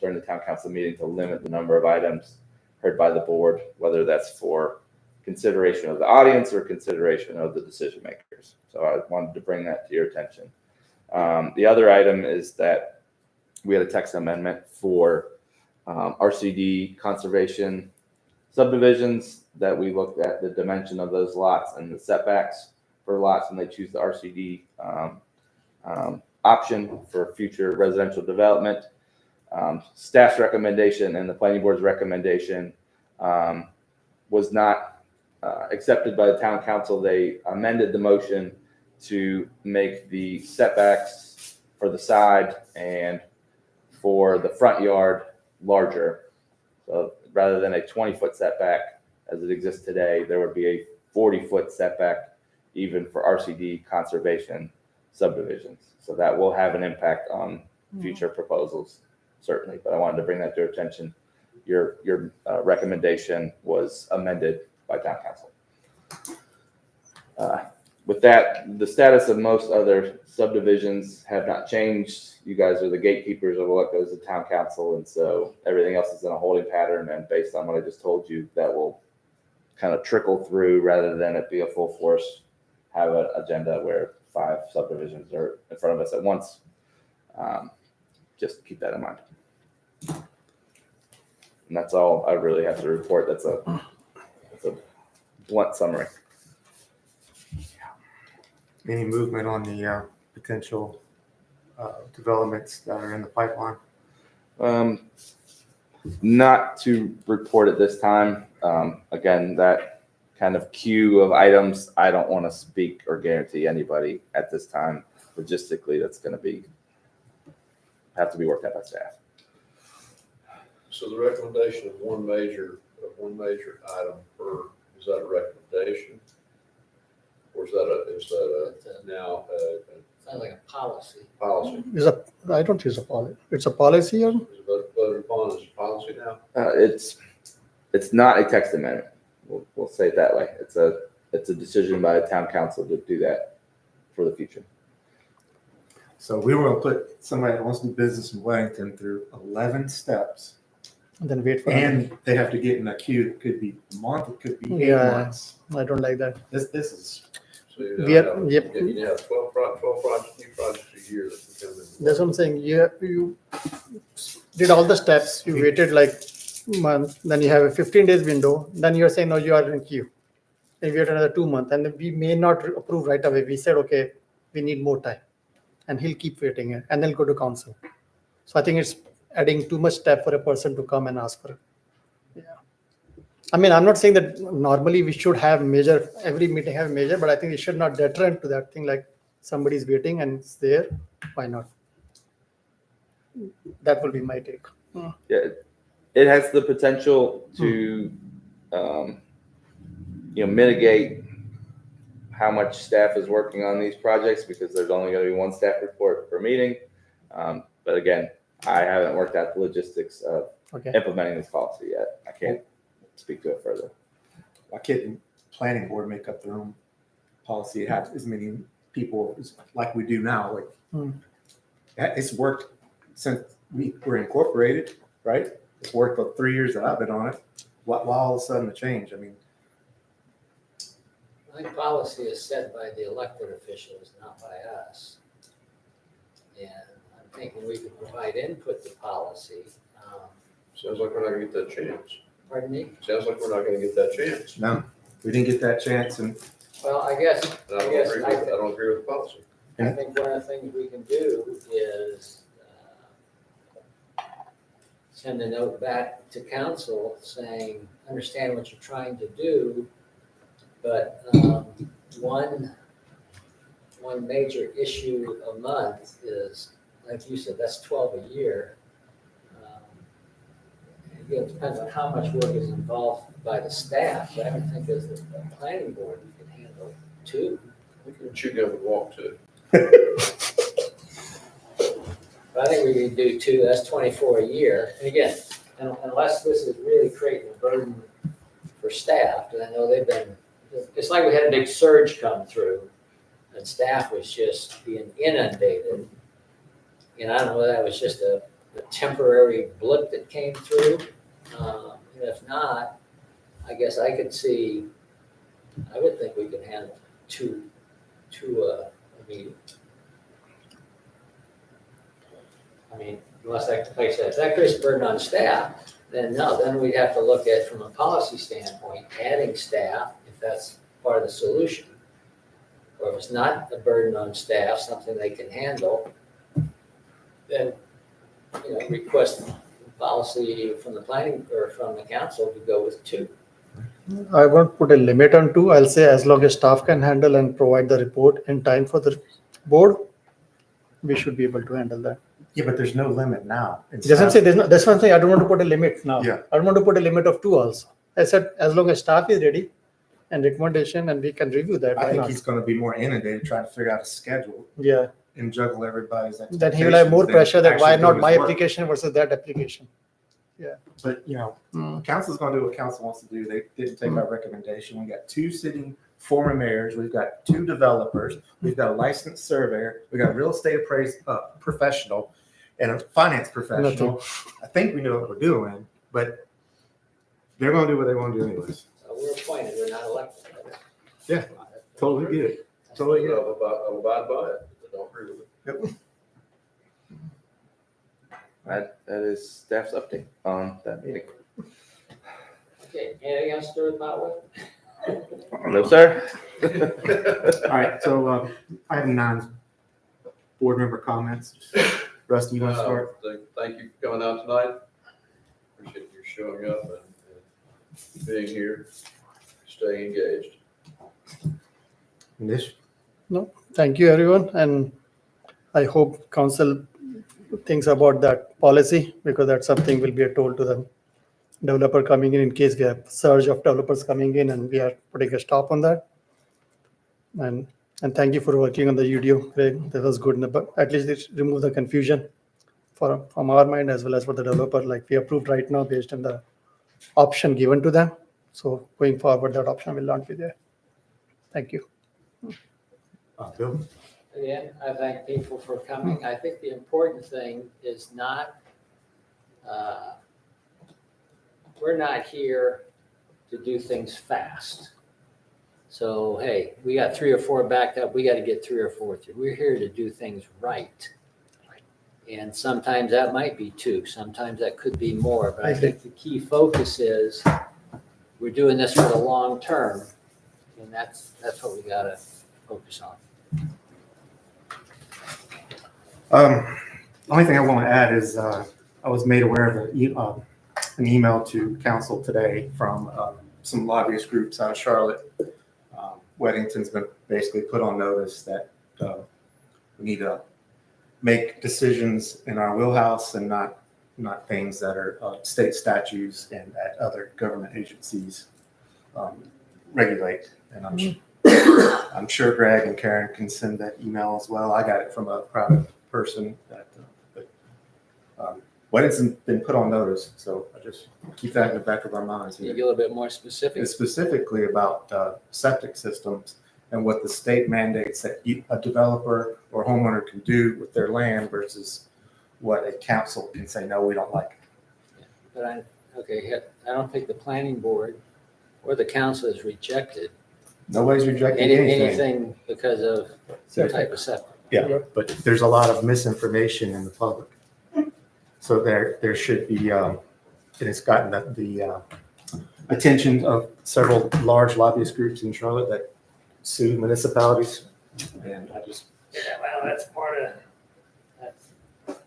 during the town council meeting to limit the number of items heard by the board, whether that's for consideration of the audience or consideration of the decision makers. So I wanted to bring that to your attention. The other item is that we had a text amendment for RCD conservation subdivisions that we looked at the dimension of those lots and the setbacks for lots, and they choose the RCD option for future residential development. Staff's recommendation and the planning board's recommendation was not accepted by the town council. They amended the motion to make the setbacks for the side and for the front yard larger. So rather than a 20-foot setback as it exists today, there would be a 40-foot setback even for RCD conservation subdivisions. So that will have an impact on future proposals, certainly. But I wanted to bring that to your attention. Your recommendation was amended by town council. With that, the status of most other subdivisions have not changed. You guys are the gatekeepers of what goes to town council, and so everything else is in a holding pattern. And based on what I just told you, that will kind of trickle through rather than it be a full force, have an agenda where 5 subdivisions are in front of us at once. Just keep that in mind. And that's all I really have to report. That's a blunt summary. Any movement on the potential developments that are in the pipeline? Not to report at this time. Again, that kind of queue of items, I don't want to speak or guarantee anybody at this time. Logistically, that's going to have to be worked out by staff. So the recommendation of one major item per, is that a recommendation? Or is that now Sounds like a policy. policy? I don't use a policy. It's a policy or? Is it voted upon as a policy now? It's not a text amendment. We'll say it that way. It's a decision by the town council to do that for the future. So we were going to put somebody that wants to do business in Wellington through 11 steps, And then wait for. and they have to get in a queue. It could be a month, it could be 8 Yeah. months. I don't like that. This is, So you We are- have, yep. you have 12 projects, new projects a year that can come in. That's what I'm saying. You did all the steps. You waited like month. Then you have a 15 days window. Then you're saying, no, you are in queue. Then we wait another 2 months. And then we may not approve right away. We said, okay, we need more time. And he'll keep waiting and then go to council. So I think it's adding too much step for a person to come and ask for it. Yeah. I mean, I'm not saying that normally we should have every meeting have a major, but I think it should not deterrent to that thing like somebody's waiting and it's there. Why not? That will be my take. Yeah, it has the potential to, mitigate how much staff is working on these projects because there's only going to be one staff report per meeting. But again, I haven't worked out the logistics of Okay. implementing this policy yet. I can't speak to it further. why can't planning board make up their own policy? It has as many people like we do now. Like it's worked since we were incorporated, right? It's worked for 3 years that I've been on it. Why all of a sudden the change? I mean, I think policy is set by the elected officials, not by us. And I'm thinking we could provide input to policy. Sounds like we're not gonna get that chance. Pardon me? Sounds like we're not gonna get that chance. no, we didn't get that chance. And Well, I guess, And I don't agree with the policy. I think one of the things we can do is send a note back to council saying, understand what you're trying to do, but one major issue a month is, like you said, that's 12 a year. It depends on how much work is involved by the staff, but I don't think as the planning board can handle 2. We can chew gum and walk too. But I think we can do 2, that's 24 a year. And again, unless this is really creating a burden for staff, and I know they've been, it's like we had a big surge come through and staff was just being inundated. And I don't know whether that was just a temporary blip that came through. And if not, I guess I would think we could handle two a meeting. I mean, unless that, like I said, if that creates a burden on staff, then no, then we'd have to look at, from a policy standpoint, adding staff, if that's part of the solution. Or if it's not a burden on staff, something they can handle, then, request policy from the planning or from the council to go with 2. I won't put a limit on 2. I'll say as long as staff can handle and provide the report in time for the board, we should be able to handle that. Yeah, but there's no limit now. It doesn't say, that's one thing, I don't want to put a limit now. Yeah. I don't want to put a limit of 2 also. I said, as long as staff is ready and recommendation, and we can review that. I Why think not? he's gonna be more inundated trying to figure out a schedule Yeah, and juggle everybody's expectations. then he will have more than pressure that why actually not doing my his work. application versus that application. But, council's gonna do what council wants to do. They didn't take our recommendation. We got 2 sitting former mayors. We've got 2 developers. We've got a licensed surveyor. We got a real estate professional and a finance professional. I think we know what we're doing, but they're gonna do what they wanna do anyways. So we're appointed, we're not elected. Yeah, Totally get it. Totally get it. I'll abide by it. I don't agree with it. That is staff's update on that meeting. Okay, anything else to report with? No, sir. All right, so item 9, board member comments. Rusty, you want to start? Thank you for coming out tonight. Appreciate you showing up and being here, staying engaged. Nish? Thank you, everyone, and I hope council thinks about that policy, because that's something will be told to the developer coming in case we have surge of developers coming in, and we are putting a stop on that. And thank you for working on the UDO, Craig. That was good. At least it removed the confusion from our mind as well as for the developer. Like we approved right now based on the option given to them. So going forward, that option will not be there. Thank you. Bill? Again, I thank people for coming. I think the important thing is not, we're not here to do things fast. So, hey, we got 3 or 4 backed up, we got to get 3 or 4 through. We're here to do things right. And sometimes that might be 2, sometimes that could be more, but I think the key focus is we're doing this for the long term, and that's what we got to focus on. Only thing I want to add is I was made aware of an email to council today from some lobbyist groups out of Charlotte. Weddington's been basically put on notice that we need to make decisions in our wheelhouse and not things that are state statutes and that other government agencies regulate. And I'm sure Greg and Karen can send that email as well. I got it from a private person that Weddington's been put on notice, so I just keep that in the back of our minds. Can you get a little bit more specific? It's specifically about septic systems and what the state mandates that a developer or homeowner can do with their land versus what a council can say, no, we don't like it. But I don't think the planning board or the council has rejected Nobody's rejecting anything. anything because of some type of septic. Yeah, but there's a lot of misinformation in the public. So there should be, and it's gotten the attention of several large lobbyist groups in Charlotte that sue municipalities. And I just, Yeah, well, that's part of,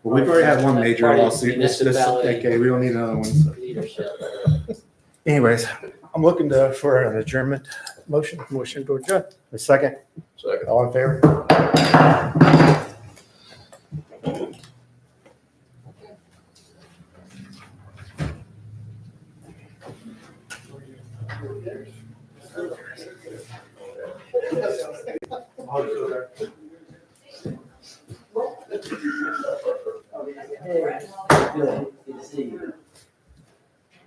well, we've already had one major Part of lawsuit. This municipality. okay, we don't need another one. So. leadership. Anyways, I'm looking for an adjournment motion. Motion to adjourn. A second. Second. All in favor?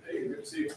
Hey, good to see you.